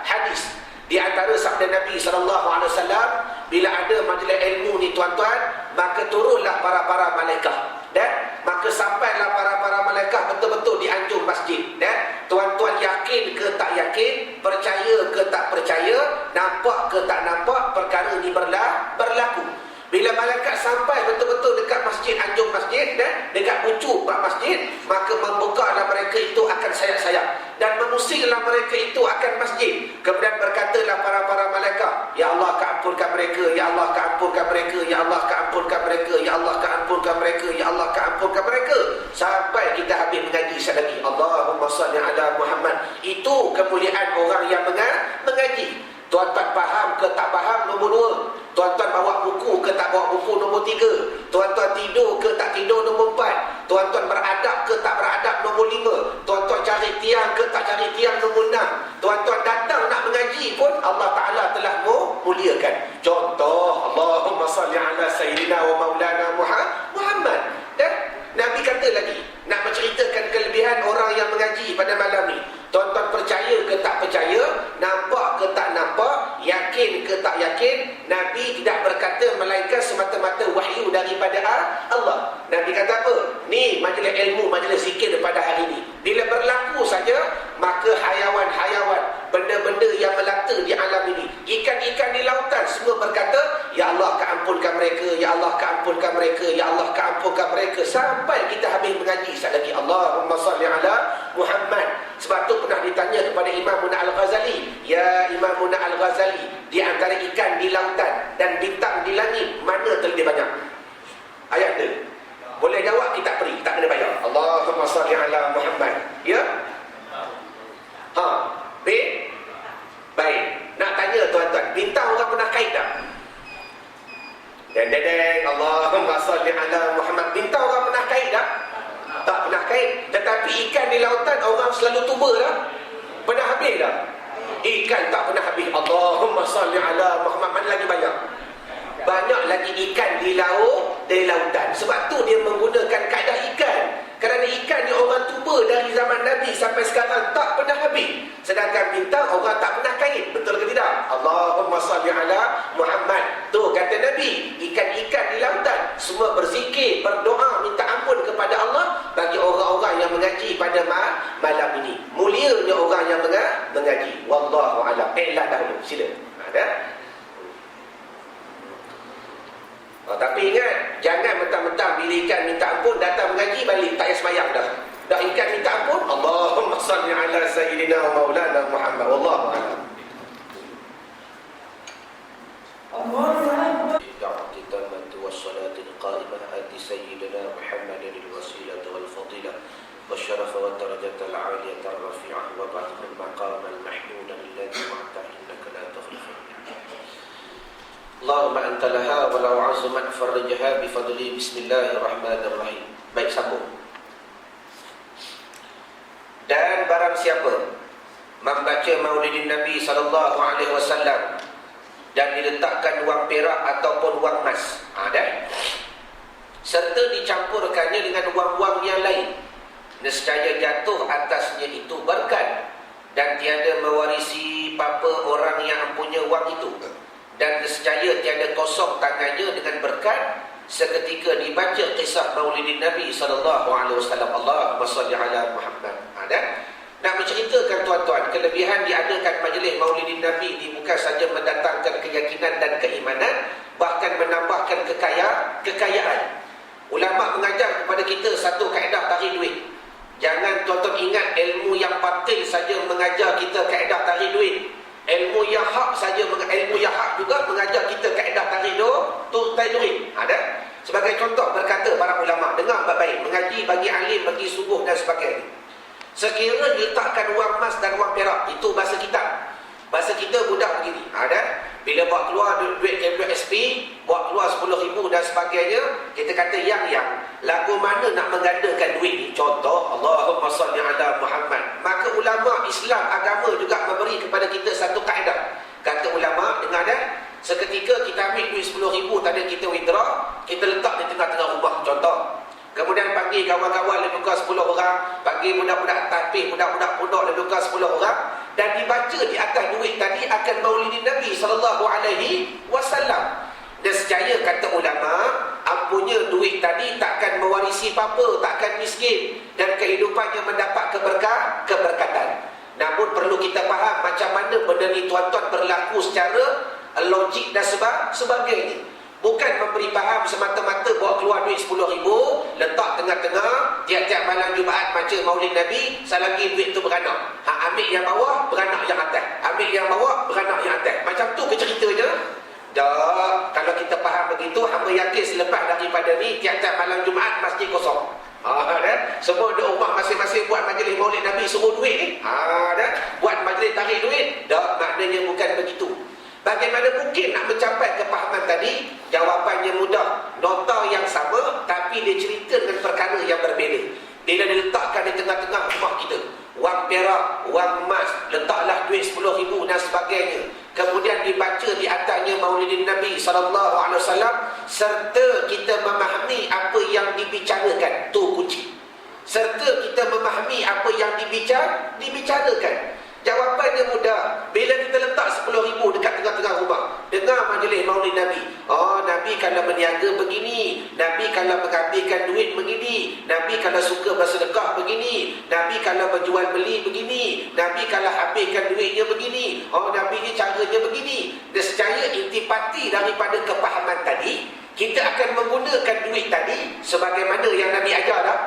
hadis. Di antara sabda Nabi SAW, bila ada majlis ilmu ni tuan-tuan, maka turunlah para malaikat. Maka sampailah para malaikat betul-betul di anjung masjid. Tuan-tuan yakin ke tak yakin, percaya ke tak percaya, nampak ke tak nampak, perkara ni berlaku. Bila malaikat sampai betul-betul dekat masjid, anjung masjid, dekat pucuk bab masjid, maka membukalah mereka itu akan sayap-sayap dan mengusirlah mereka itu akan masjid. Kemudian berkatalah para malaikat, ya Allah, keampunkan mereka, ya Allah, keampunkan mereka, ya Allah, keampunkan mereka, ya Allah, keampunkan mereka, ya Allah, keampunkan mereka, sampai kita habis mengaji sekali lagi. Allahumma salli ala Muhammad. Itu kemuliaan orang yang mengaji. Tuan-tuan faham ke tak faham, nombor 2. Tuan-tuan bawa buku ke tak bawa buku, nombor 3. Tuan-tuan tidur ke tak tidur, nombor 4. Tuan-tuan beradab ke tak beradab, nombor 5. Tuan-tuan cari tiang ke tak cari tiang, nombor 6. Tuan-tuan datang nak mengaji pun Allah Ta'ala telah muliakan. Contoh, Allahumma salli ala Sayyidina wa Maulana Muhammad. Nabi kata lagi, nak menceritakan kelebihan orang yang mengaji pada malam ni. Tuan-tuan percaya ke tak percaya, nampak ke tak nampak, yakin ke tak yakin, Nabi tidak berkata melainkan semata-mata wahyu daripada Allah. Nabi kata apa? Ni majlis ilmu, majlis zikir pada hari ini. Bila berlaku saja, maka hayawan-hayawan, benda-benda yang melata di alam ini, ikan-ikan di lautan, semua berkata, ya Allah, keampunkan mereka, ya Allah, keampunkan mereka, ya Allah, keampunkan mereka, sampai kita habis mengaji sekali lagi. Allahumma salli ala Muhammad. Sebab tu pernah ditanya kepada Imam Munah Al-Ghazali, ya Imam Munah Al-Ghazali, di antara ikan di lautan dan bintang di langit, mana terlebih banyak? Ayat dia. Boleh jawab, kita beri, tak kena bayar. Allahumma salli ala Muhammad. Ya? Baik. Nak tanya tuan-tuan, bintang orang pernah kait tak? Deng, Allahumma salli ala Muhammad. Bintang orang pernah kait tak? Tak pernah kait. Tetapi ikan di lautan orang selalu tuba dah. Pernah habis dah? Ikan tak pernah habis. Allahumma salli ala Muhammad. Mana lagi banyak? Banyak lagi ikan di lautan. Sebab tu dia menggunakan kaedah ikan. Kerana ikan ni orang tuba dari zaman Nabi sampai sekarang tak pernah habis. Sedangkan bintang orang tak pernah kait. Betul ke tidak? Allahumma salli ala Muhammad. Tu kata Nabi, ikan-ikan di lautan semua berzikir, berdoa, minta ampun pada malam ini. Mulianya orang yang mengaji. Wallahu a'lam. Iklan dahulu. Sila. Ada? Tapi ingat, jangan mentang-mentang bila ikan minta ampun datang mengaji balik tak payah sembahyang dah. Dah ikan minta ampun, Allahumma salli ala sayyidina wa maulana Muhammad. Wallahu a'lam. kita bantu wassalatul qa'imah ati sayyidina Muhammadin al-wasilah wal fadilah والشرف والدرجة العالية الرفيعة وبعث المقام المحمود الذي وعدت إنك لا تخلف الميعاد اللهم أنت لها ولو عظمت فرجها بفضل بسم الله الرحمن الرحيم. Baik, sambung. Dan barang siapa membaca Maulidin Nabi SAW dan diletakkan wang perak ataupun wang emas, serta dicampurkannya dengan wang-wang yang lain, nescaya jatuh atasnya itu berkat dan tiada mewarisi apa orang yang mempunyai wang itu, dan nescaya tiada kosong tangannya dengan berkat seketika dibaca kisah Maulidin Nabi SAW. Allahumma salli ala Muhammad. Nak menceritakan tuan-tuan, kelebihan diadakan majlis Maulidin Nabi ini bukan saja mendatangkan keyakinan dan keimanan, bahkan menambahkan kekayaan. Ulama mengajar kepada kita satu kaedah tarik duit. Jangan tuan-tuan ingat ilmu yang batil saja mengajar kita kaedah tarik duit. Ilmu yang hak saja, ilmu yang hak juga mengajar kita kaedah tarik duit. Ada? Sebagai contoh berkata para ulama, dengar baik-baik, mengaji bagi alim, bagi sungguh dan sebagainya. Sekiranya diletakkan wang emas dan wang perak, itu bahasa kita. Bahasa kita mudah begini. Bila buat keluar duit WSP, buat keluar 10,000 dan sebagainya, kita kata yang lagu mana nak menggandakan duit ni? Contoh, Allahumma salli ala Muhammad. Maka ulama Islam agama juga memberi kepada kita satu kaedah. Kata ulama, dengar dah, seketika kita ambil duit 10,000 tadi kita withdraw, kita letak di tengah-tengah rumah. Contoh. Kemudian panggil kawan-kawan lebih kurang 10 orang, panggil budak-budak tapis, budak-budak pondok lebih kurang 10 orang, dan dibaca di atas duit tadi akan Maulidin Nabi SAW. Nescaya kata ulama, ampunya duit tadi takkan mewarisi apa-apa, takkan miskin, dan kehidupannya mendapat keberkatan. Namun perlu kita faham macam mana benda ni tuan-tuan berlaku secara logik dan sebagainya. Bukan memberi faham semata-mata bawa keluar duit 10,000, letak tengah-tengah, tiap-tiap malam Jumaat baca Maulid Nabi, selagi duit tu beranak. Ambil yang bawah, beranak yang atas. Ambil yang bawah, beranak yang atas. Macam tu ke ceritanya? Dah, kalau kita faham begitu, hamba yakin selepas daripada ni, tiap-tiap malam Jumaat masjid kosong. Semua di rumah masing-masing buat majlis Maulid Nabi, suruh duit ni. Buat majlis tarik duit. Dah, maknanya bukan begitu. Bagaimana mungkin nak mencapai kepahaman tadi? Jawapannya mudah. Nota yang sama, tapi dia cerita dengan perkara yang berbeza. Bila diletakkan di tengah-tengah rumah kita, wang perak, wang emas, letaklah duit 10,000 dan sebagainya. Kemudian dibaca di atasnya Maulidin Nabi SAW, serta kita memahami apa yang dibicarakan. Tu kunci. Serta kita memahami apa yang dibicarakan. Jawapannya mudah. Bila kita letak 10,000 dekat tengah-tengah rumah, dengar majlis Maulid Nabi. Nabi kalau berniaga begini, Nabi kalau mengambilkan duit begini, Nabi kalau suka bersedekah begini, Nabi kalau berjual beli begini, Nabi kalau habiskan duitnya begini, Nabi ni caranya begini. Nescaya intipati daripada kepahaman tadi, kita akan menggunakan duit tadi sebagaimana yang Nabi ajar dah.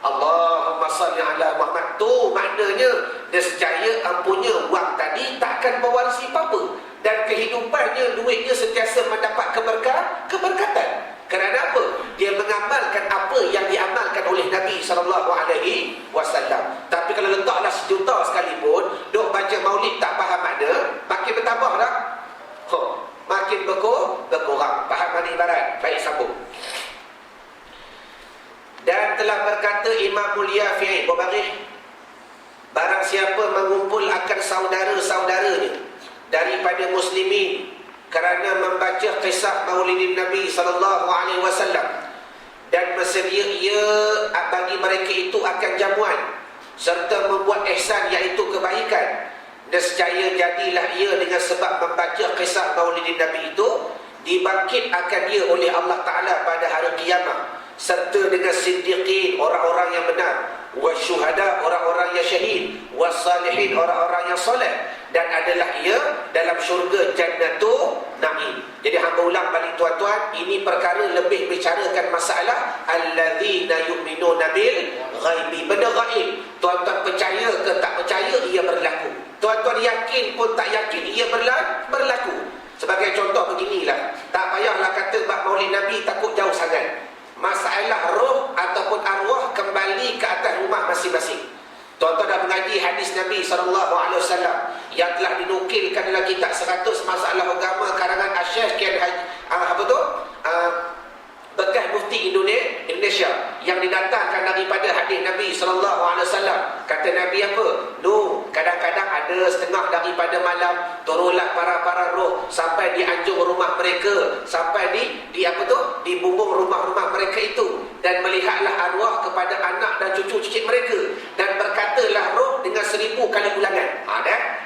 Allahumma salli ala Muhammad. Tu maknanya nescaya ampunya wang tadi takkan mewarisi apa-apa, dan kehidupannya duitnya sentiasa mendapat keberkatan. Kerana apa? Dia mengamalkan apa yang diamalkan oleh Nabi SAW. Tapi kalau letaklah 1,000,000 sekalipun, duk baca maulid tak faham makna, makin bertambah dah. Makin berkurang. Faham makna ibarat? Baik, sambung. Dan telah berkata Imam Mulia Fi'i Mubarrikh, barang siapa mengumpul akan saudara-saudaranya daripada muslimin kerana membaca kisah Maulidin Nabi SAW, dan bersedia ia bagi mereka itu akan jamuan, serta membuat ihsan iaitu kebaikan, nescaya jadilah ia dengan sebab membaca kisah Maulidin Nabi itu dibangkit akan dia oleh Allah Ta'ala pada hari kiamat serta dengan siddiqin, orang-orang yang benar, wasyuhada, orang-orang yang syahid, wassalihin, orang-orang yang soleh, dan adalah ia dalam syurga jannatul na'im. Jadi hamba ulang balik tuan-tuan, ini perkara lebih bicarakan masalah allazina yu'minuna bil ghaibi, benda ghaib. Tuan-tuan percaya ke tak percaya, ia berlaku. Tuan-tuan yakin pun tak yakin, ia berlaku. Sebagai contoh beginilah, tak payahlah kata bab maulid Nabi takut jauh sangat. Masalah roh ataupun arwah kembali ke atas rumah masing-masing. Tuan-tuan dah mengaji hadis Nabi SAW yang telah dinukilkan dalam kitab 100 masalah agama karangan Asy-Syaikh Kiai bekas mufti Indonesia yang didatangkan daripada hadis Nabi SAW. Kata Nabi apa? Kadang-kadang ada setengah daripada malam turunlah para roh sampai di anjung rumah mereka, sampai di bumbung rumah-rumah mereka itu, dan melihatlah arwah kepada anak dan cucu-cucu mereka, dan berkatalah roh dengan 1000 kali ulangan.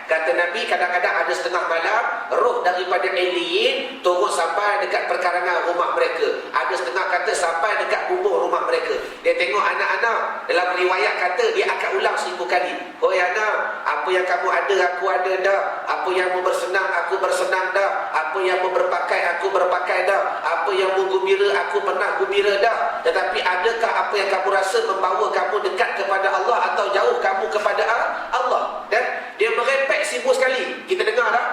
Kata Nabi, kadang-kadang ada setengah malam roh daripada alien turun sampai dekat perkarangan rumah mereka. Ada setengah kata sampai dekat bumbung rumah mereka. Dia tengok anak-anak, dalam riwayat kata dia akan ulang 1000 kali. Hoi anak, apa yang kamu ada, aku ada dah. Apa yang mau bersenang, aku bersenang dah. Apa yang mau berpakai, aku berpakai dah. Apa yang mau gembira, aku pernah gembira dah. Tetapi adakah apa yang kamu rasa membawa kamu dekat kepada Allah atau jauh kamu kepada Allah? Dan dia merepek 1000 sekali. Kita dengar tak?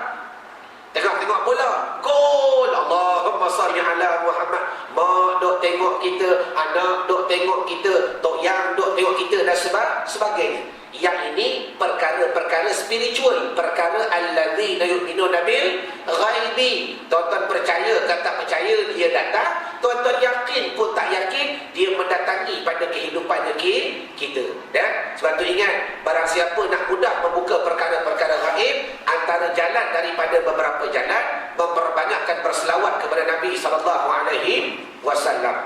Tengok bola, gol, Allahumma salli ala Muhammad. Mak dok tengok kita, anak dok tengok kita, tok yang dok tengok kita, dan sebagainya. Yang ini perkara-perkara spiritual, perkara allazina yu'minuna bil ghaibi. Tuan-tuan percaya ke tak percaya, dia datang. Tuan-tuan yakin pun tak yakin, dia mendatangi pada kehidupan kita. Dan sebab tu ingat, barang siapa nak mudah membuka perkara-perkara ghaib, antara jalan daripada beberapa jalan, memperbanyakkan berselawat kepada Nabi SAW.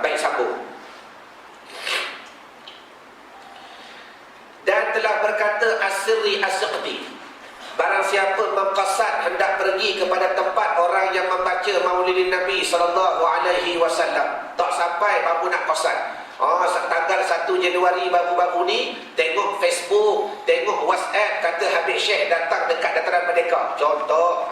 Baik, sambung. Dan telah berkata As-Sirri As-Siqti, barang siapa mengqasad hendak pergi kepada tempat orang yang membaca maulidin Nabi SAW, tak sampai baru nak qasad. Tanggal 1 Januari baru-baru ni, tengok Facebook, tengok WhatsApp, kata Habib Syekh datang dekat Dataran Merdeka. Contoh,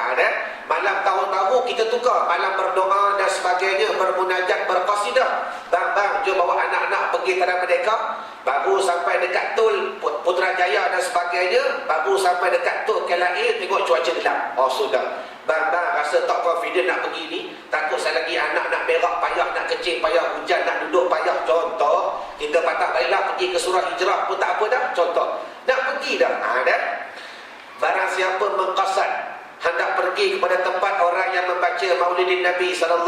malam tahun baru kita tukar, malam berdoa dan sebagainya, bermunajat, berqasidah. Bang, jom bawa anak-anak pergi Dataran Merdeka. Baru sampai dekat tol Putrajaya dan sebagainya, baru sampai dekat tol KLIA, tengok cuaca gelap. Sudah. Bang, rasa tak confident nak pergi ni. Takut saya lagi anak nak berak payah, nak kecil payah, hujan nak duduk payah. Contoh, kita patah baiklah pergi ke surah hijrah pun tak apa dah. Contoh, nak pergi dah. Barang siapa mengqasad hendak pergi kepada tempat orang yang membaca maulidin Nabi SAW,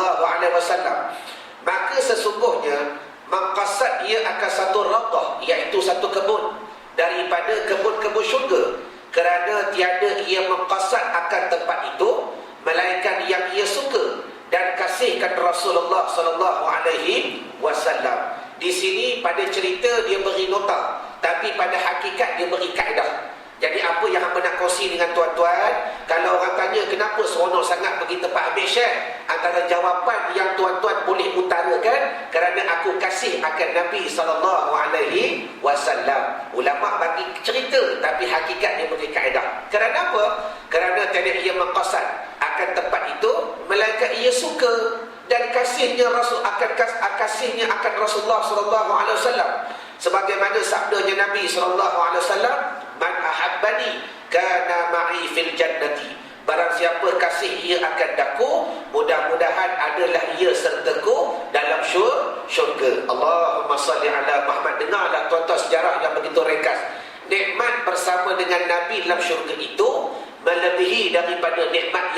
maka sesungguhnya mengqasad ia akan satu radah, iaitu satu kebun daripada kebun-kebun syurga. Kerana tiada ia mengqasad akan tempat itu melainkan yang ia suka dan kasihkan Rasulullah SAW. Di sini pada cerita dia beri nota, tapi pada hakikat dia beri kaedah. Jadi apa yang hamba nak kongsi dengan tuan-tuan, kalau orang tanya kenapa seronok sangat pergi tempat Habib Syekh, antara jawapan yang tuan-tuan boleh utarakan, kerana aku kasih akan Nabi SAW. Ulama bagi cerita, tapi hakikat dia beri kaedah. Kerana apa? Kerana tidak ia mengqasad akan tempat itu, melainkan ia suka dan kasihnya kasihnya akan Rasulullah SAW. Sebagaimana sabdanya Nabi SAW, man ahabbani kana ma'i fil jannati. Barang siapa kasih ia akan daku, mudah-mudahan adalah ia sertaku dalam syurga. Allahumma salli ala Muhammad. Dengarlah tuan-tuan sejarah yang begitu ringkas. Nikmat bersama dengan Nabi dalam syurga itu melebihi daripada nikmat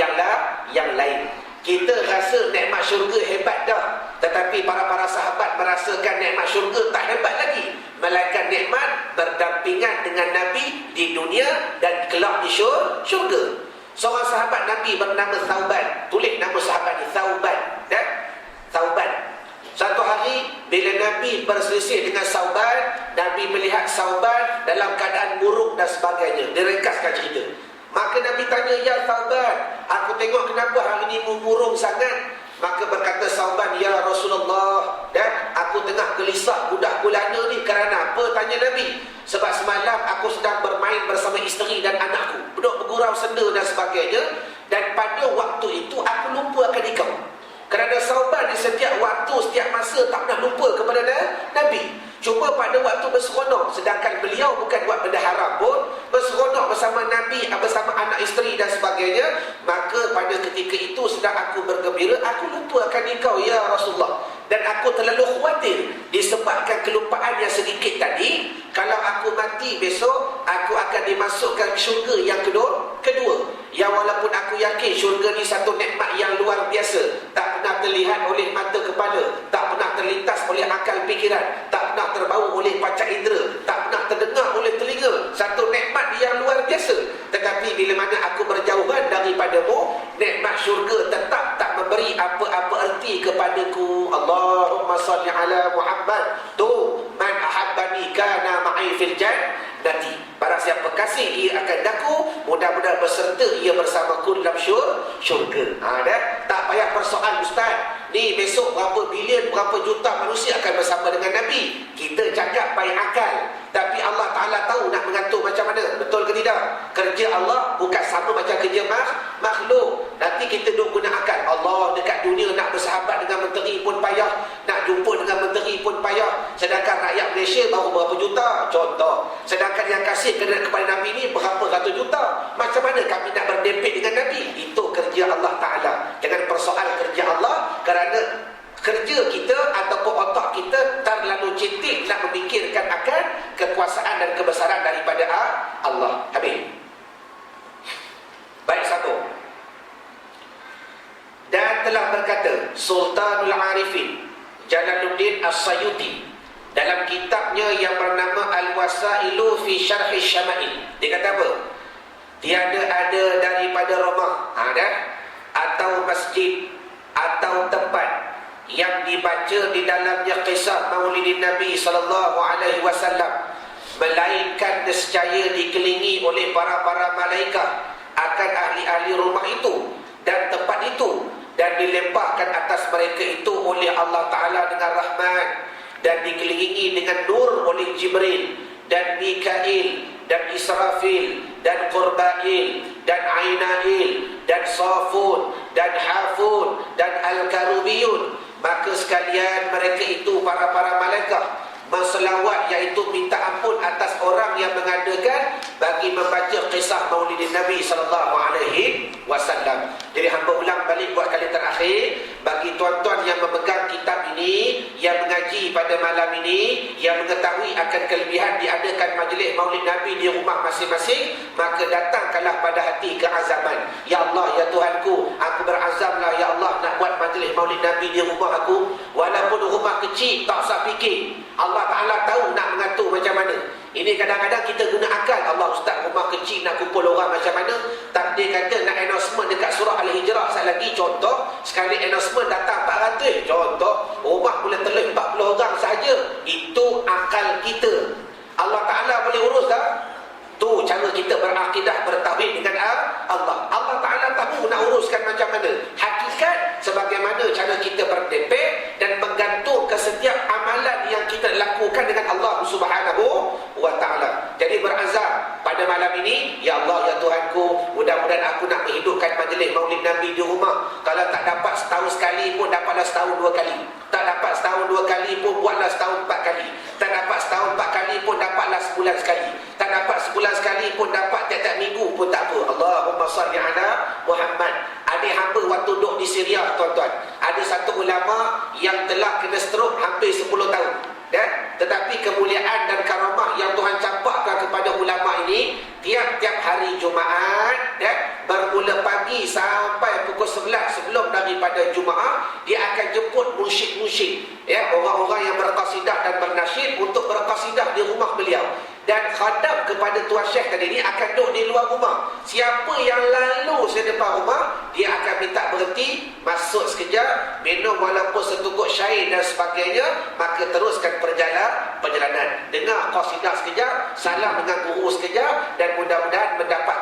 yang lain. Kita rasa nikmat syurga hebat dah, tetapi para sahabat merasakan nikmat syurga tak hebat lagi, melainkan nikmat berdampingan dengan Nabi di dunia dan kelak di syurga. Seorang sahabat Nabi bernama Thauban. Tulis nama sahabat ni, Thauban. Thauban. Satu hari bila Nabi berselisih dengan Thauban, Nabi melihat Thauban dalam keadaan murung dan sebagainya. Dia ringkaskan cerita. Maka Nabi tanya, ya Thauban, aku tengok kenapa hari ni murung sangat. Maka berkata Sauban, "Ya Rasulullah, dan aku tengah gelisah budak gulana ni." Kerana apa? Tanya Nabi. "Sebab semalam aku sedang bermain bersama isteri dan anakku, duduk bergurau senda dan sebagainya, dan pada waktu itu aku lupa akan engkau." Kerana Sauban di setiap waktu, setiap masa tak pernah lupa kepada Nabi. Cuma pada waktu berseronok, sedangkan beliau bukan buat benda haram pun, berseronok bersama Nabi, bersama anak isteri dan sebagainya, maka pada ketika itu sedang aku bergembira, aku lupa akan engkau ya Rasulullah. Dan aku terlalu khawatir disebabkan kelupaan yang sedikit tadi, kalau aku mati besok, aku akan dimasukkan syurga yang kedua, yang walaupun aku yakin syurga ni satu nikmat yang luar biasa, tak pernah terlihat oleh mata kepala, tak pernah terlintas oleh akal fikiran, tak pernah terbau oleh panca indera, tak pernah terdengar oleh telinga, satu nikmat yang luar biasa. Tetapi bila mana aku berjauhan daripadamu, nikmat syurga tetap tak memberi apa-apa erti kepadaku. Allahumma salli ala Muhammad. Tu man ahabbani kana ma'i fil jannati. Barang siapa kasih ia akan daku, mudah-mudahan berserta ia bersamaku dalam syurga. Dah tak payah persoal ustaz, ni besok berapa bilion, berapa juta manusia akan bersama dengan Nabi. Kita cakap baik akal, tapi Allah Ta'ala tahu nak mengatur macam mana. Betul ke tidak? Kerja Allah bukan sama macam kerja makhluk. Nanti kita duk guna akal. Allah dekat dunia nak bersahabat dengan menteri pun payah, nak jumpa dengan menteri pun payah, sedangkan rakyat Malaysia baru berapa juta, contoh. Sedangkan yang kasih kepada Nabi ni berapa ratus juta. Macam mana kami nak berdepek dengan Nabi? Itu kerja Allah Ta'ala. Jangan persoal kerja Allah, kerana kerja kita ataupun otak kita terlalu cetek nak memikirkan akan kekuasaan dan kebesaran daripada Allah. Habis. Baik, satu. Dan telah berkata Sultanul Arifin Jalaluddin As-Sayuti dalam kitabnya yang bernama Al-Wasailu fi Syarhi Syama'il. Dia kata apa? Tiada ada daripada rumah, atau masjid atau tempat yang dibaca di dalamnya kisah Maulidin Nabi SAW, melainkan nescaya dikelilingi oleh para malaikat akan ahli-ahli rumah itu dan tempat itu, dan dilempahkan atas mereka itu oleh Allah Ta'ala dengan rahmat, dan dikelilingi dengan nur oleh Jibril dan Mikail dan Israfil dan Qurbail dan Ainail dan Safun dan Hafun dan Al-Karubiyun. Maka sekalian mereka itu para malaikat berselawat, iaitu minta ampun atas orang yang mengadakan bagi membaca kisah Maulidin Nabi SAW. Jadi hamba ulang balik buat kali terakhir, bagi tuan-tuan yang memegang kitab ini, yang mengaji pada malam ini, yang mengetahui akan kelebihan diadakan majlis Maulid Nabi di rumah masing-masing, maka datangkanlah pada hati keazaman. Ya Allah, ya Tuhanku, aku berazamlah ya Allah nak buat majlis Maulid Nabi di rumah aku, walaupun rumah kecil, tak usah fikir. Allah Ta'ala tahu nak mengatur macam mana. Ini kadang-kadang kita guna akal. Allah Ustaz, rumah kecil nak kumpul orang macam mana? Tak, dia kata nak announcement dekat surah Al-Hijrah sekali lagi, contoh. Sekali announcement datang 400, contoh. Rumah boleh terlebih 40 orang saja. Itu akal kita. Allah Ta'ala boleh urus dah. Tu cara kita berakidah, bertauhid dengan Allah. Allah Ta'ala tahu nak uruskan macam mana. Hakikat sebagaimana cara kita berdepek dan menggantung ke setiap amalan yang kita lakukan dengan Allah Subhanahu wa Ta'ala. Jadi berazam pada malam ini, ya Allah, ya Tuhanku, mudah-mudahan aku nak menghidupkan majlis Maulid Nabi di rumah. Kalau tak dapat setahun sekali pun, dapatlah setahun 2 kali. Tak dapat setahun 2 kali pun, buatlah setahun 4 kali. Tak dapat setahun 4 kali pun, dapatlah sebulan sekali. Tak dapat sebulan sekali pun, dapat tiap-tiap minggu pun tak apa. Allahumma salli ala Muhammad. Ada hamba waktu duduk di Syria, tuan-tuan, ada satu ulama yang telah kena stroke hampir 10 tahun. Tetapi kemuliaan dan karamah yang Tuhan campakkan kepada ulama ini, tiap-tiap hari Jumaat, bermula pagi sampai pukul 11 sebelum daripada Jumaat, dia akan jemput musyik-musyik, orang-orang yang berqasidah dan bernasyid untuk berqasidah di rumah beliau. Dan khadam kepada Tuan Syekh tadi ni akan duduk di luar rumah. Siapa yang lalu sedepan rumah, dia akan minta berhenti, masuk sekejap, minum walaupun setumpuk syair dan sebagainya, maka teruskan perjalanan. Dengar qasidah sekejap, salam dengan guru sekejap, dan mudah-mudahan mendapat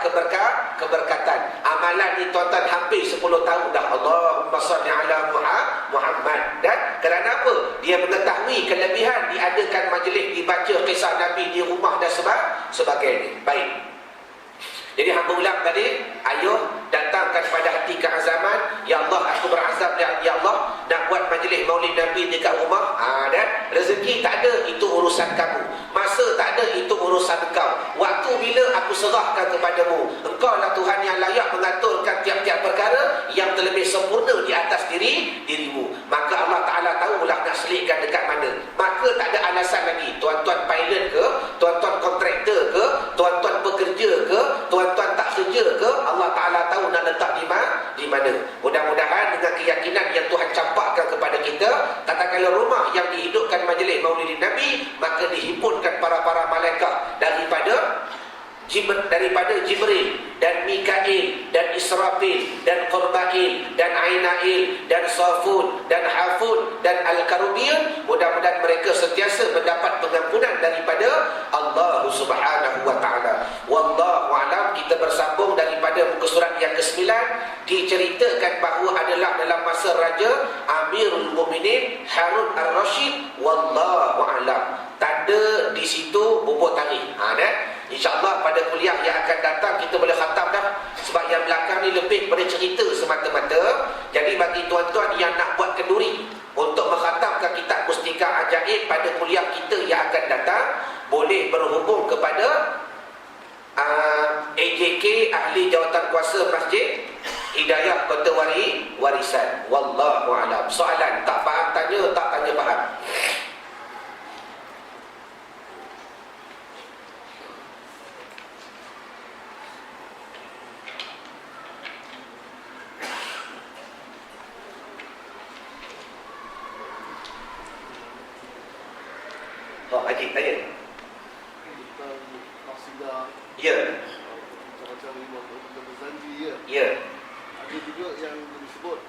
keberkatan. Amalan ni tuan-tuan hampir 10 tahun dah. Allahumma salli ala Muhammad. Dan kerana apa? Dia mengetahui kelebihan diadakan majlis, dibaca kisah Nabi di rumah dan sebagainya. Baik. Jadi hamba ulang tadi, ayuh datangkan pada hati keazaman. Ya Allah, aku berazam ya Allah nak buat majlis maulid Nabi dekat rumah. Dan rezeki tak ada, itu urusan kamu. Masa tak ada, itu urusan engkau. Waktu bila aku serahkan kepadamu. Engkau lah Tuhan yang layak mengaturkan tiap-tiap perkara yang terlebih sempurna di atas dirimu. Maka Allah Ta'ala tahulah nak selitkan dekat mana. Maka tak ada alasan lagi. Tuan-tuan pilot ke, tuan-tuan kontraktor ke, tuan-tuan pekerja ke, tuan-tuan tak kerja ke, Allah Ta'ala tahu nak letak di mana. Mudah-mudahan dengan keyakinan yang Tuhan campakkan kepada kita, katakanlah rumah yang dihidupkan majlis maulid Nabi, maka dihimpunkan para malaikat daripada Jibril dan Mikail dan Israfil dan Qurbail dan Ainail dan Safun dan Hafun dan Al-Karubiyun. Mudah-mudahan mereka sentiasa mendapat pengampunan daripada Allah Subhanahu wa ta'ala. Wallahu a'lam. Kita bersambung daripada muka surat yang ke-9. Diceritakan bahawa adalah dalam masa Raja Amirul Mukminin Harun Ar-Rasyid. Wallahu a'lam. Tanda di situ bubur tarikh. InsyaAllah pada kuliah yang akan datang kita boleh khatam dah. Sebab yang belakang ni lebih pada cerita semata-mata. Jadi bagi tuan-tuan yang nak buat kenduri untuk mengkhatamkan kitab Mustika Ajaib pada kuliah kita yang akan datang, boleh berhubung kepada AJK, Ahli Jawatan Kuasa Masjid Hidayah Kota Warisan. Wallahu a'lam. Soalan tak faham tanya, tak tanya faham. Haji tanya. Ya. Macam imam berjanji ya. Ya. Ada juga yang disebut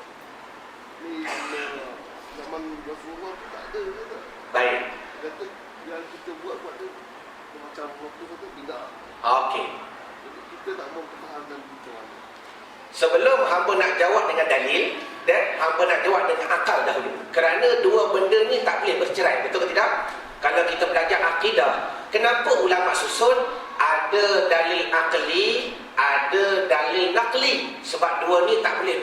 ni zaman Rasulullah tak ada ke? Baik. Kata yang kita buat tu macam waktu tu tidak. Okey. Jadi kita tak mau pertahankan macam mana. Sebelum hamba nak jawab dengan dalil, dan hamba nak jawab dengan akal dahulu. Kerana dua benda ni tak boleh bercerai, betul ke tidak? Kalau kita belajar akidah, kenapa ulama susun ada dalil akli, ada dalil nakli? Sebab dua ni tak boleh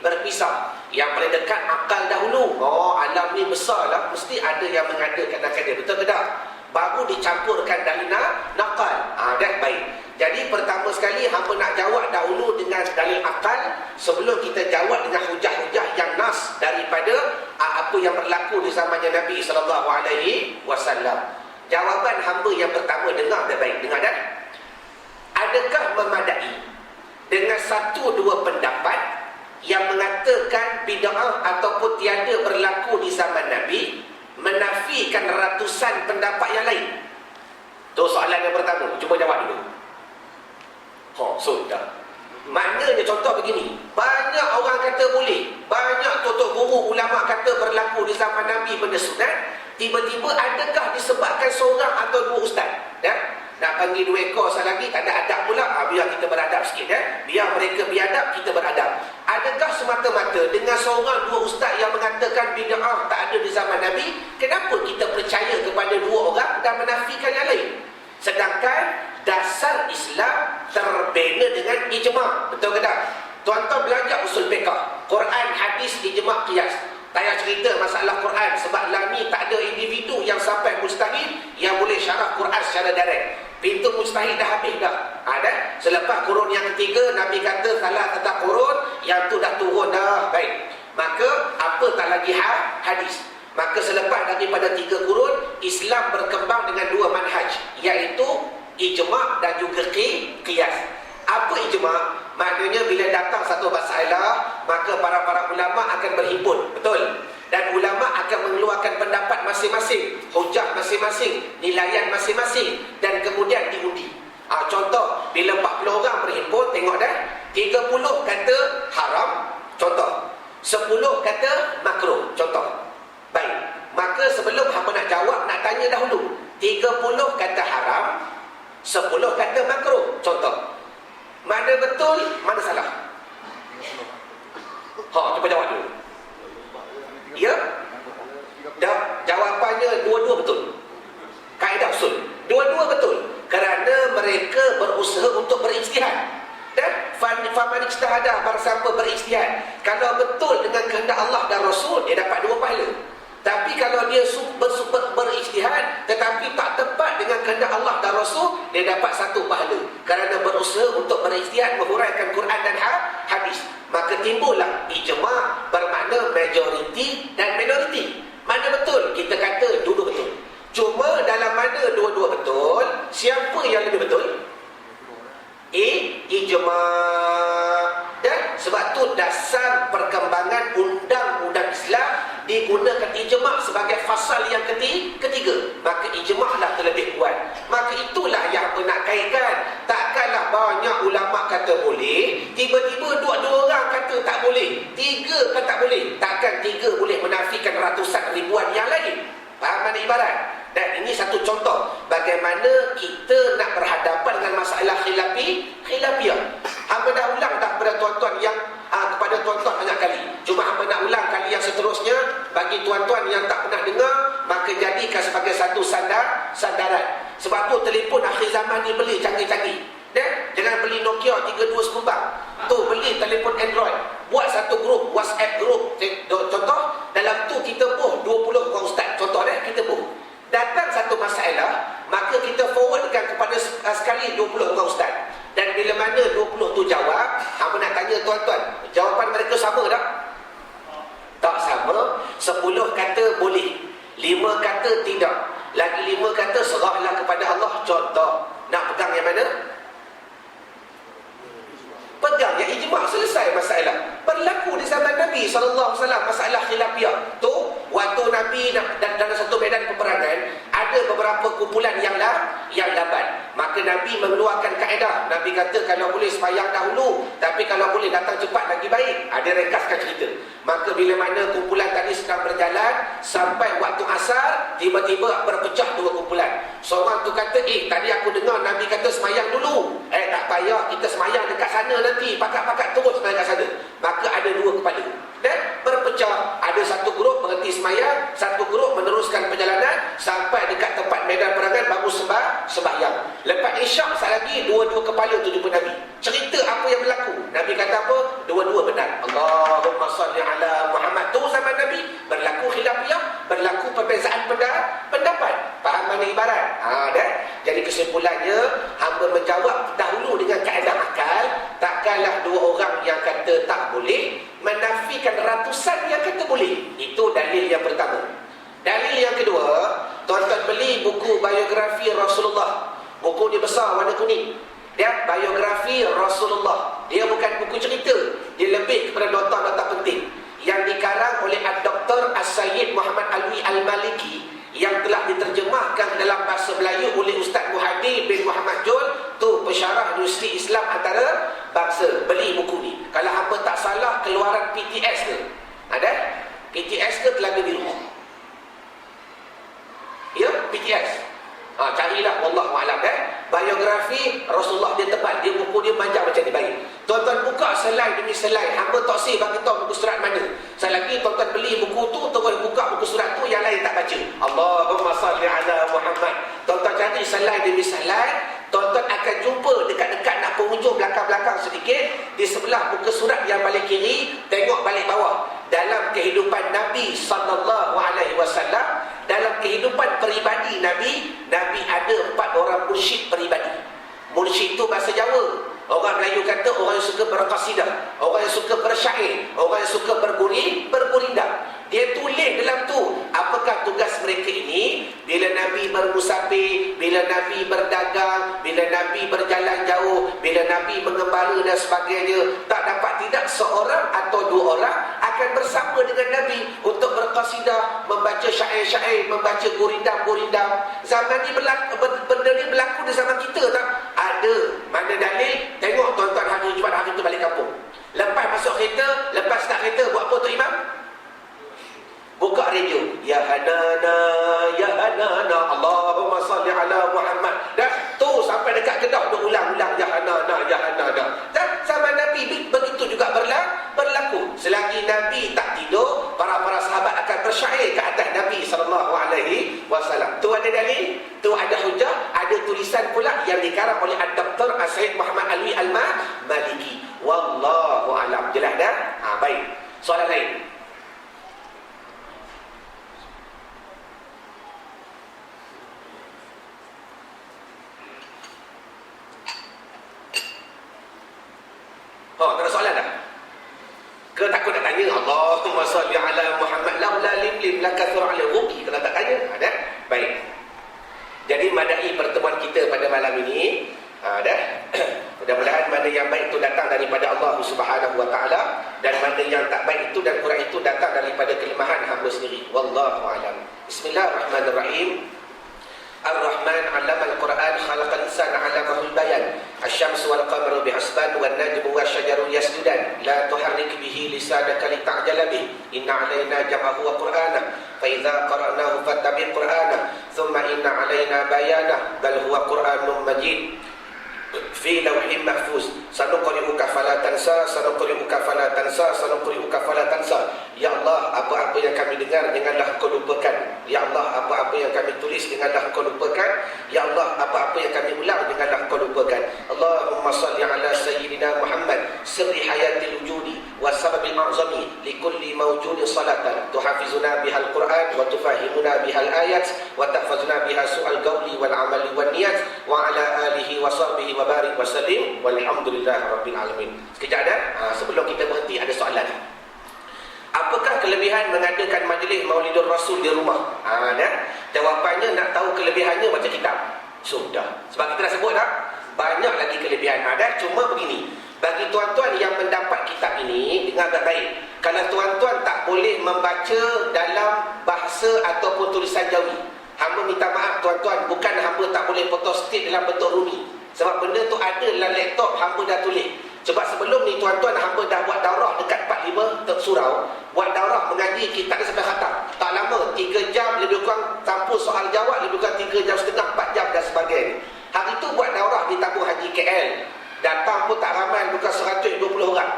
berpisah. Yang paling dekat akal dahulu. Oh, alam ni besar lah, mesti ada yang mengadakan dia, betul ke tak? Baru dicampurkan dalil nakal. Dan baik. Jadi pertama sekali hamba nak jawab dahulu dengan dalil akal sebelum kita jawab dengan hujah-hujah yang nas daripada apa yang berlaku di zamannya Nabi SAW. Jawaban hamba yang pertama, dengar baik, dengar dah. Adakah memadai dengan satu dua pendapat yang mengatakan bid'ah ataupun tiada berlaku di zaman Nabi, menafikan ratusan pendapat yang lain? Tu soalan yang pertama. Cuba jawab dulu. Sudah. Maknanya contoh begini, banyak orang kata boleh, banyak tutup guru ulama kata berlaku di zaman Nabi benda sunat. Tiba-tiba adakah disebabkan seorang atau dua ustaz? Nak panggil dua ekor sekali lagi, tak ada adab pula. Biar kita beradab sikit. Biar mereka biadab, kita beradab. Adakah semata-mata dengan seorang dua ustaz yang mengatakan bid'ah tak ada di zaman Nabi, kenapa kita percaya kepada dua orang dan menafikan yang lain? Sedangkan dasar Islam terbina dengan ijma'. Betul ke tak? Tuan-tuan belajar usul fiqh, Quran, hadis, ijma', qiyas. Tak payah cerita masalah Quran, sebab lah ni tak ada individu yang sampai mustahil yang boleh syarah Quran secara direct. Pintu mustahil dah habis dah. Selepas kurun yang ketiga, Nabi kata salah tetap kurun, yang tu dah turun dah. Baik. Maka apa tak lagi hadis. Maka selepas daripada 3 kurun, Islam berkembang dengan 2 manhaj, iaitu ijma' dan juga qiyas. Apa ijma'? Maknanya bila datang satu masalah, maka para ulama akan berhimpun, betul? Dan ulama akan mengeluarkan pendapat masing-masing, hujah masing-masing, nilaian masing-masing, dan kemudian diundi. Contoh, bila 40 orang berhimpun, tengok dah, 30 kata haram, contoh. 10 kata makruh, contoh. Baik, maka sebelum hamba nak jawab, nak tanya dahulu. 30 kata haram, 10 kata makruh, contoh. Mana betul, mana salah? Cuba jawab dulu. Ya? Jawapannya dua-dua betul. Kaedah usul. Dua-dua betul. Kerana mereka berusaha untuk berijtihad. Dan faman ijtahada, barang siapa berijtihad, kalau betul dengan kehendak Allah dan Rasul, dia dapat 2 pahala. Tapi kalau dia berijtihad tetapi tak tepat dengan kehendak Allah dan Rasul, dia dapat 1 pahala. Kerana berusaha untuk berijtihad menghuraikan Quran dan hadis. Maka timbullah ijma', bermakna majoriti dan minoriti. Mana betul? Kita kata dua-dua betul. Cuma dalam mana dua-dua betul, siapa yang lebih betul? Ijma'. Dan sebab tu dasar perkembangan undang-undang Islam digunakan ijma' sebagai fasal yang ketiga. Maka ijma' lah terlebih kuat. Maka itulah yang apa nak kaitkan. Takkanlah banyak ulama' kata boleh, tiba-tiba dua orang kata tak boleh, 3 kan tak boleh. Takkan 3 boleh menafikan ratusan ribuan yang lain. Faham mana ibarat? Dan ini satu contoh bagaimana kita nak berhadapan dengan masalah khilafiyah. Hamba dah ulang dah kepada tuan-tuan yang kepada tuan-tuan banyak kali. Cuma hamba nak ulang kali yang seterusnya bagi tuan-tuan yang tak pernah dengar, maka jadikan sebagai satu sandaran. Sebab tu telefon akhir zaman ni beli canggih-canggih. Jangan beli Nokia 3210. Tu beli telefon Android. Buat satu grup, WhatsApp grup. Contoh, dalam tu kita buh 20 orang ustaz. Contoh kita buh. Datang satu masalah, maka kita forwardkan kepada sekali 20 orang ustaz. Dan bila mana 20 tu jawab, hamba nak tanya tuan-tuan, jawapan mereka sama tak? Tak sama. 10 kata boleh, 5 kata tidak, lagi 5 kata serahlah kepada Allah. Contoh, nak pegang yang mana? Pegang yang ijma', selesai masalah. Berlaku di zaman Nabi SAW masalah khilafiyah. Tu waktu Nabi dalam satu medan peperangan, ada beberapa kumpulan yang lambat. Maka Nabi mengeluarkan kaedah. Nabi kata kalau boleh sembahyang dahulu, tapi kalau boleh datang cepat lagi baik. Ada rekaskan cerita. Maka bila mana kumpulan tadi sedang berjalan sampai waktu asar, tiba-tiba berpecah 2 kumpulan. Seorang tu kata, tadi aku dengar Nabi kata sembahyang dulu. Tak payah, kita sembahyang dekat sana nanti, pakat-pakat terus sembahyang kat sana. Maka ada 2 kepala. Dan berpecah. Ada satu grup berhenti sembahyang, satu grup meneruskan perjalanan sampai dekat tempat medan perangan baru sembahyang. Lepas isyak sekali lagi 2 kepala tu jumpa Nabi. Cerita apa yang berlaku. Nabi kata apa? 2 benar. Allahumma salli ala Muhammad. Tu zaman Nabi berlaku khilafiyah, berlaku perbezaan pendapat. Faham mana ibarat? Jadi kesimpulannya, hamba menjawab dahulu dengan kaedah akal. Takkanlah 2 orang yang kata tak boleh menafikan ratusan yang kata boleh. Itu dalil yang pertama. Dalil yang kedua, tuan-tuan beli buku biografi Rasulullah. Buku dia besar, warna kuning. Dia biografi Rasulullah. Dia bukan buku cerita. Dia lebih kepada nota-nota penting. Yang dikarang oleh Dr. As-Sayyid Muhammad Alwi Al-Maliki, yang telah diterjemahkan dalam bahasa Melayu oleh Ustaz Muhadi bin Muhammad Jol. Tu pensyarah Universiti Islam Antarabangsa. Beli buku ni. Kalau hamba tak salah, keluaran PTS ke? Ada? PTS ke Telaga Biru? Ya, PTS. Carilah, wallahualam. Biografi Rasulullah, dia tebal. Dia buku dia panjang macam ni, baik. Tuan-tuan buka selai demi selai. Hamba tak say bagi tahu buku surat mana. Sekali lagi tuan-tuan beli buku tu, terus buka buku surat tu, yang lain tak baca. Allahumma salli ala Muhammad. Tuan-tuan cari selai demi selai. Tuan-tuan akan jumpa dekat-dekat nak penghujung belakang-belakang sedikit. Di sebelah buku surat yang balik kiri, tengok balik bawah. Dalam kehidupan Nabi SAW, dalam kehidupan peribadi Nabi ada 4 orang mursyid peribadi. Mursyid itu bahasa Jawa. Orang Melayu kata orang yang suka berqasidah, orang yang suka bersyair, orang yang suka bergurindam. Dia tulis dalam tu apakah tugas mereka ini bila Nabi bermusafir, bila Nabi berdagang, bila Nabi berjalan jauh, bila Nabi mengembara dan sebagainya. Tak dapat tidak seorang atau 2 orang akan bersama dengan Nabi untuk berqasidah, membaca syair-syair, membaca gurindam-gurindam. Zaman ni benda ni berlaku di zaman kita tak? Ada. Mana dalil? Tengok tuan-tuan hari Jumaat hari tu balik kampung. Lepas masuk kereta, lepas start kereta, buat apa tu imam? Buka radio. Ya Hanana, Ya Hanana, Allahumma salli ala Muhammad. Dah tu sampai dekat Kedah duk ulang-ulang Ya Hanana, Ya Hanana. Dan zaman Nabi begitu juga berlaku. Selagi digarap oleh Dr. Syed Muhammad Alwi Al-Maliki. Wallahu a'lam. Jelas dah? Baik. Soalan lain. Tak ada soalan dah? Ke takut nak tanya? Allahumma salli ala Muhammad laula lim lakathur ala ruqi. Kalau tak tanya, ada? Baik. Jadi madai pertemuan kita pada malam ini, dah. Mudah-mudahan mana yang baik itu datang daripada Allah Subhanahu wa taala, dan mana yang tak baik itu dan kurang itu datang daripada kelemahan hamba sendiri. Wallahu a'lam. Bismillahirrahmanirrahim. Ar-Rahman 'allama al-Quran, khalaqal insana 'allamahul bayan. Asy-syamsu wal qamaru bihusban wan najmu wasyajaru yasjudan. La tuharrik bihi lisanaka lita'jala bih. Inna 'alaina jam'ahu wa Qur'ana. Fa idza qara'nahu fattabi' Qur'ana. Thumma inna 'alaina bayana. Bal huwa Qur'anun Majid. Fi lawhin mahfuz. Sanuqri'uka fala tansa, sanuqri'uka fala tansa, sanuqri'uka fala tansa. Ya Allah, apa-apa yang kami dengar janganlah kau lupakan. Ya Allah, apa-apa yang kami tulis janganlah kau lupakan. Ya Allah, apa-apa yang kami ulang janganlah kau lupakan. Allahumma salli ala sayyidina Muhammad sirri hayatil wujudi wa sababil a'zami likulli mawjudin salatan tuhafizuna bihal Qur'an wa tufahimuna bihal ayat wa tahfazuna biha su'al qawli wal amali wan niyat wa ala alihi wa sahbihi wa barik wa sallim walhamdulillahi rabbil alamin. Sekejap dah, sebelum kita berhenti ada soalan. Apakah kelebihan mengadakan majlis Maulidur Rasul di rumah? Dah. Jawapannya, nak tahu kelebihannya baca kitab. Sudah. Sebab kita dah sebut dah, banyak lagi kelebihan. Dah. Cuma begini, bagi tuan-tuan yang mendapat kitab ini, dengar baik-baik. Kalau tuan-tuan tak boleh membaca dalam bahasa ataupun tulisan Jawi, hamba minta maaf tuan-tuan, bukan hamba tak boleh photostat dalam bentuk rumi. Sebab benda tu ada dalam laptop, hamba dah tulis. Sebab sebelum ni tuan-tuan, hamba dah buat daurah dekat 45 surau. Buat daurah mengaji kitab sampai khatam. Tak lama, 3 jam lebih kurang, campur soal jawab lebih kurang 3 jam setengah, 4 jam dan sebagainya. Hari tu buat daurah di Tabung Haji KL. Datang pun tak ramai, bukan 120 orang.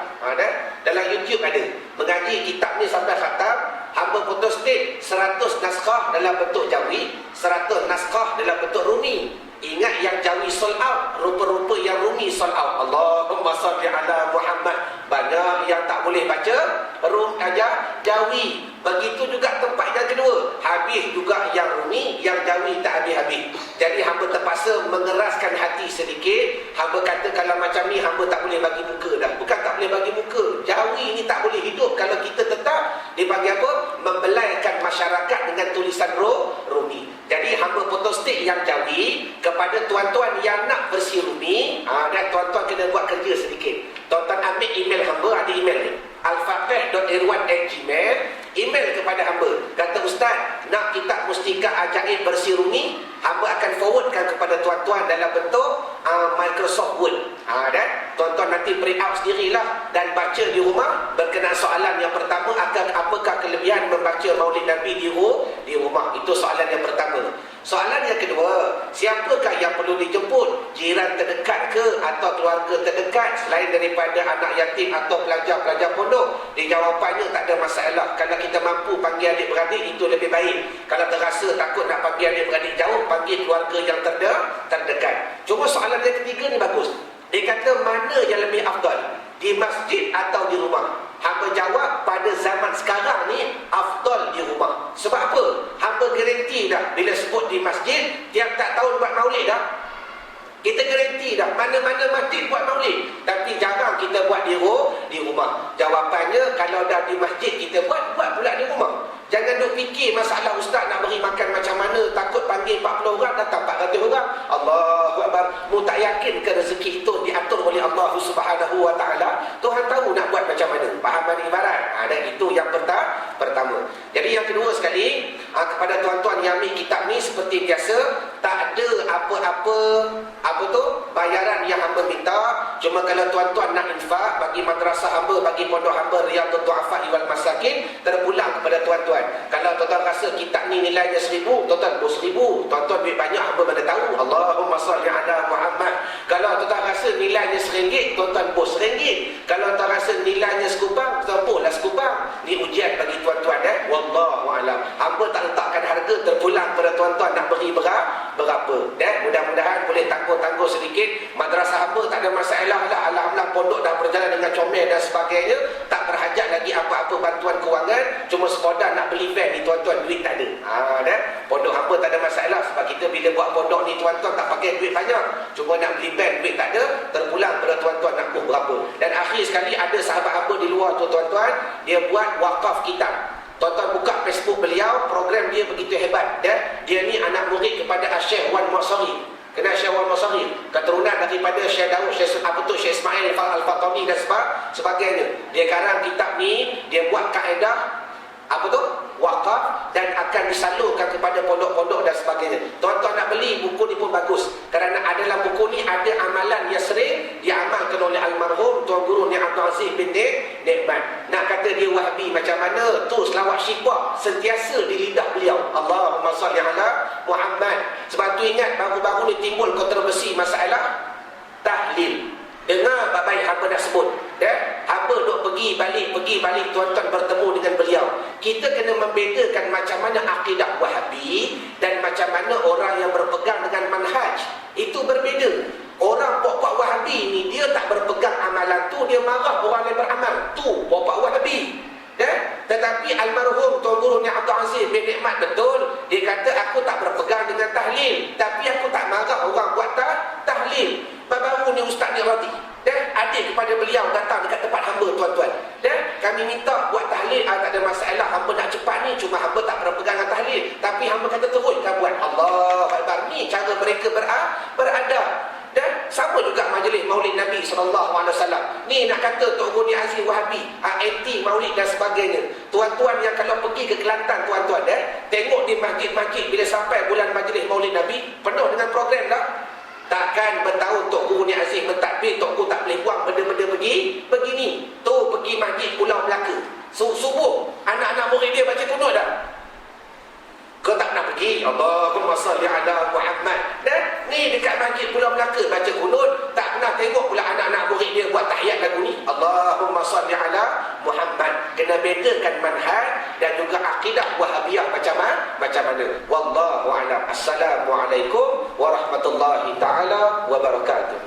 Dalam YouTube ada. Mengaji kitab ni sampai khatam. Hamba photostat 100 naskah dalam bentuk Jawi, 100 naskah dalam bentuk Rumi. Ingat yang Jawi sold out, rupa-rupa yang Rumi sold out. Allahumma salli ala Muhammad. Banyak yang tak boleh baca Rum aja Jawi. Begitu juga tempat yang kedua, habis juga yang Rumi, yang Jawi tak habis-habis. Jadi hamba terpaksa mengeraskan hati sedikit. Hamba kata kalau macam ni hamba tak boleh bagi muka dah. Bukan tak boleh bagi muka, Jawi ni tak boleh hidup kalau kita tetap dipanggil apa? Membelaikan masyarakat dengan tulisan Rumi. Jadi hamba photostat yang Jawi kepada tuan-tuan yang nak versi Rumi. Dan tuan-tuan kena buat kerja sedikit. Tuan-tuan ambil email hamba, ada email ni, alfatih.irwan@gmail. Email kepada hamba, kata ustaz, nak kitab Mustika Ajaib versi Rumi, hamba akan forwardkan kepada tuan-tuan dalam bentuk Microsoft Word. Dan tuan-tuan nanti print out sendirilah dan baca di rumah. Berkenaan soalan yang pertama, apakah kelebihan membaca Maulid Nabi di rumah? Itu soalan yang pertama. Soalan yang kedua, siapakah yang perlu dijemput? Jiran terdekat ke atau keluarga terdekat selain daripada anak yatim atau pelajar-pelajar pondok? Jawapannya tak ada masalah. Kalau kita mampu panggil adik-beradik, itu lebih baik. Kalau terasa takut nak panggil adik-beradik jauh, panggil keluarga yang terdekat. Cuma soalan yang ketiga ni bagus. Dia kata mana yang lebih afdal, di masjid atau di rumah? Hamba jawab, pada zaman sekarang ni afdal di rumah. Sebab apa? Hamba garanti dah, bila sebut di masjid, tiap tak tahun buat maulid dah. Kita garanti dah, mana-mana masjid buat maulid. Tapi jarang kita buat di rumah. Jawapannya, kalau dah di masjid kita buat pula di rumah. Jangan duk fikir masalah ustaz nak beri makan macam mana, takut panggil 40 orang datang 400 orang. Allahu Akbar. Mu tak yakin ke rezeki itu diatur oleh Allah Subhanahu wa taala? Tuhan tahu nak buat macam mana. Faham ni ibarat. Dan itu yang pertama. Jadi yang kedua sekali, kepada tuan-tuan yang ambil kitab ni seperti biasa, tak ada apa-apa bayaran yang hamba minta. Cuma kalau tuan-tuan nak infak bagi madrasah hamba, bagi pondok hamba Riyadhut Du'afa wal Masakin, terpulang kepada tuan-tuan. Kalau tuan-tuan rasa kitab ni nilainya 1,000, tuan-tuan bos 1,000. Tuan-tuan duit banyak, hamba mana tahu. Allahumma salli ala Muhammad. Kalau tuan-tuan rasa nilainya RM1, tuan-tuan bos RM1. Kalau tuan-tuan rasa nilainya sekupang, tuan-tuan bolehlah sekupang. Ni ujian bagi tuan-tuan. Wallahu a'lam. Hamba tak letakkan harga, terpulang kepada tuan-tuan nak beri berapa. Dan mudah-mudahan boleh tangguh-tangguh sedikit. hamba tak ada masalah lah, alhamdulillah pondok dah berjalan dengan comel dan sebagainya, tak berhajat lagi apa-apa bantuan kewangan, cuma sekadar nak beli van ni tuan-tuan, duit tak ada. Dah pondok hamba tak ada masalah, sebab kita bila buat pondok ni tuan-tuan tak pakai duit banyak, cuma nak beli van duit tak ada, terpulang pada tuan-tuan nak berapa. Dan akhir sekali ada sahabat hamba di luar tu tuan-tuan, dia buat wakaf kitab. Tuan-tuan buka Facebook beliau, program dia begitu hebat. Dia ni anak murid kepada Syekh Wan Masari. Kenal Syekh Wan Masari? Keturunan daripada Syekh Daud, Syekh Ismail Al-Fatani dan sebagainya. Dia karang kitab ni, dia buat kaedah wakaf, dan akan disalurkan kepada pondok-pondok dan sebagainya. Tuan-tuan nak beli buku ni pun bagus, kerana dalam buku ni ada amalan yang sering diamalkan oleh almarhum Tuan Guru Ni Abdul Aziz bin Nikmat. Nak kata dia Wahabi macam mana, tu selawat syifa sentiasa di lidah beliau. Allahumma salli ala Muhammad. Sebab tu ingat, baru-baru ni timbul kontroversi masalah tahlil. Dengar baik-baik hamba nak sebut. Hamba duk pergi balik tuan-tuan bertemu dengan beliau. Kita kena membedakan macam mana akidah Wahabi dan macam mana orang yang berpegang dengan manhaj. Itu berbeza. Orang pokok Wahabi ni dia tak berpegang amalan tu, dia marah orang yang beramal. Tu pokok Wahabi. Tetapi almarhum Tuan Guru Ni Abdul Aziz bin Nikmat betul, dia kata aku tak berpegang dengan tahlil, tapi aku tak marah orang buat tahlil. Baru ni Ustaz ni Radhi, adik kepada beliau datang dekat tempat hamba tuan-tuan. Kami minta buat tahlil, tak ada masalah, hamba nak cepat ni, cuma hamba tak berpegang dengan tahlil, tapi hamba kata teruskan buat. Allah Akbar. Ni cara mereka beradab. Dan sama juga majlis Maulid Nabi SAW. Ni nak kata Tok Guru Ni Aziz Wahabi anti Maulid dan sebagainya. Tuan-tuan yang kalau pergi ke Kelantan tuan-tuan, tengok di masjid-masjid bila sampai bulan majlis Maulid Nabi, penuh dengan program dah. Takkan bertahun Tok Guru Ni Aziz mentadbir, Tok Guru tak boleh buang benda-benda begini. Tu pergi masjid Pulau Melaka, subuh anak-anak murid dia baca kunut dah. Kau tak nak pergi? Allahumma salli ala Muhammad. Ni dekat masjid Pulau Melaka baca kunut, tak pernah tengok pula anak-anak murid dia buat tahiyat lagu ni. Allahumma salli ala Muhammad. Kena bedakan manhaj dan juga akidah Wahabiyah macam mana. Wallahu a'lam. Assalamualaikum warahmatullahi taala wabarakatuh.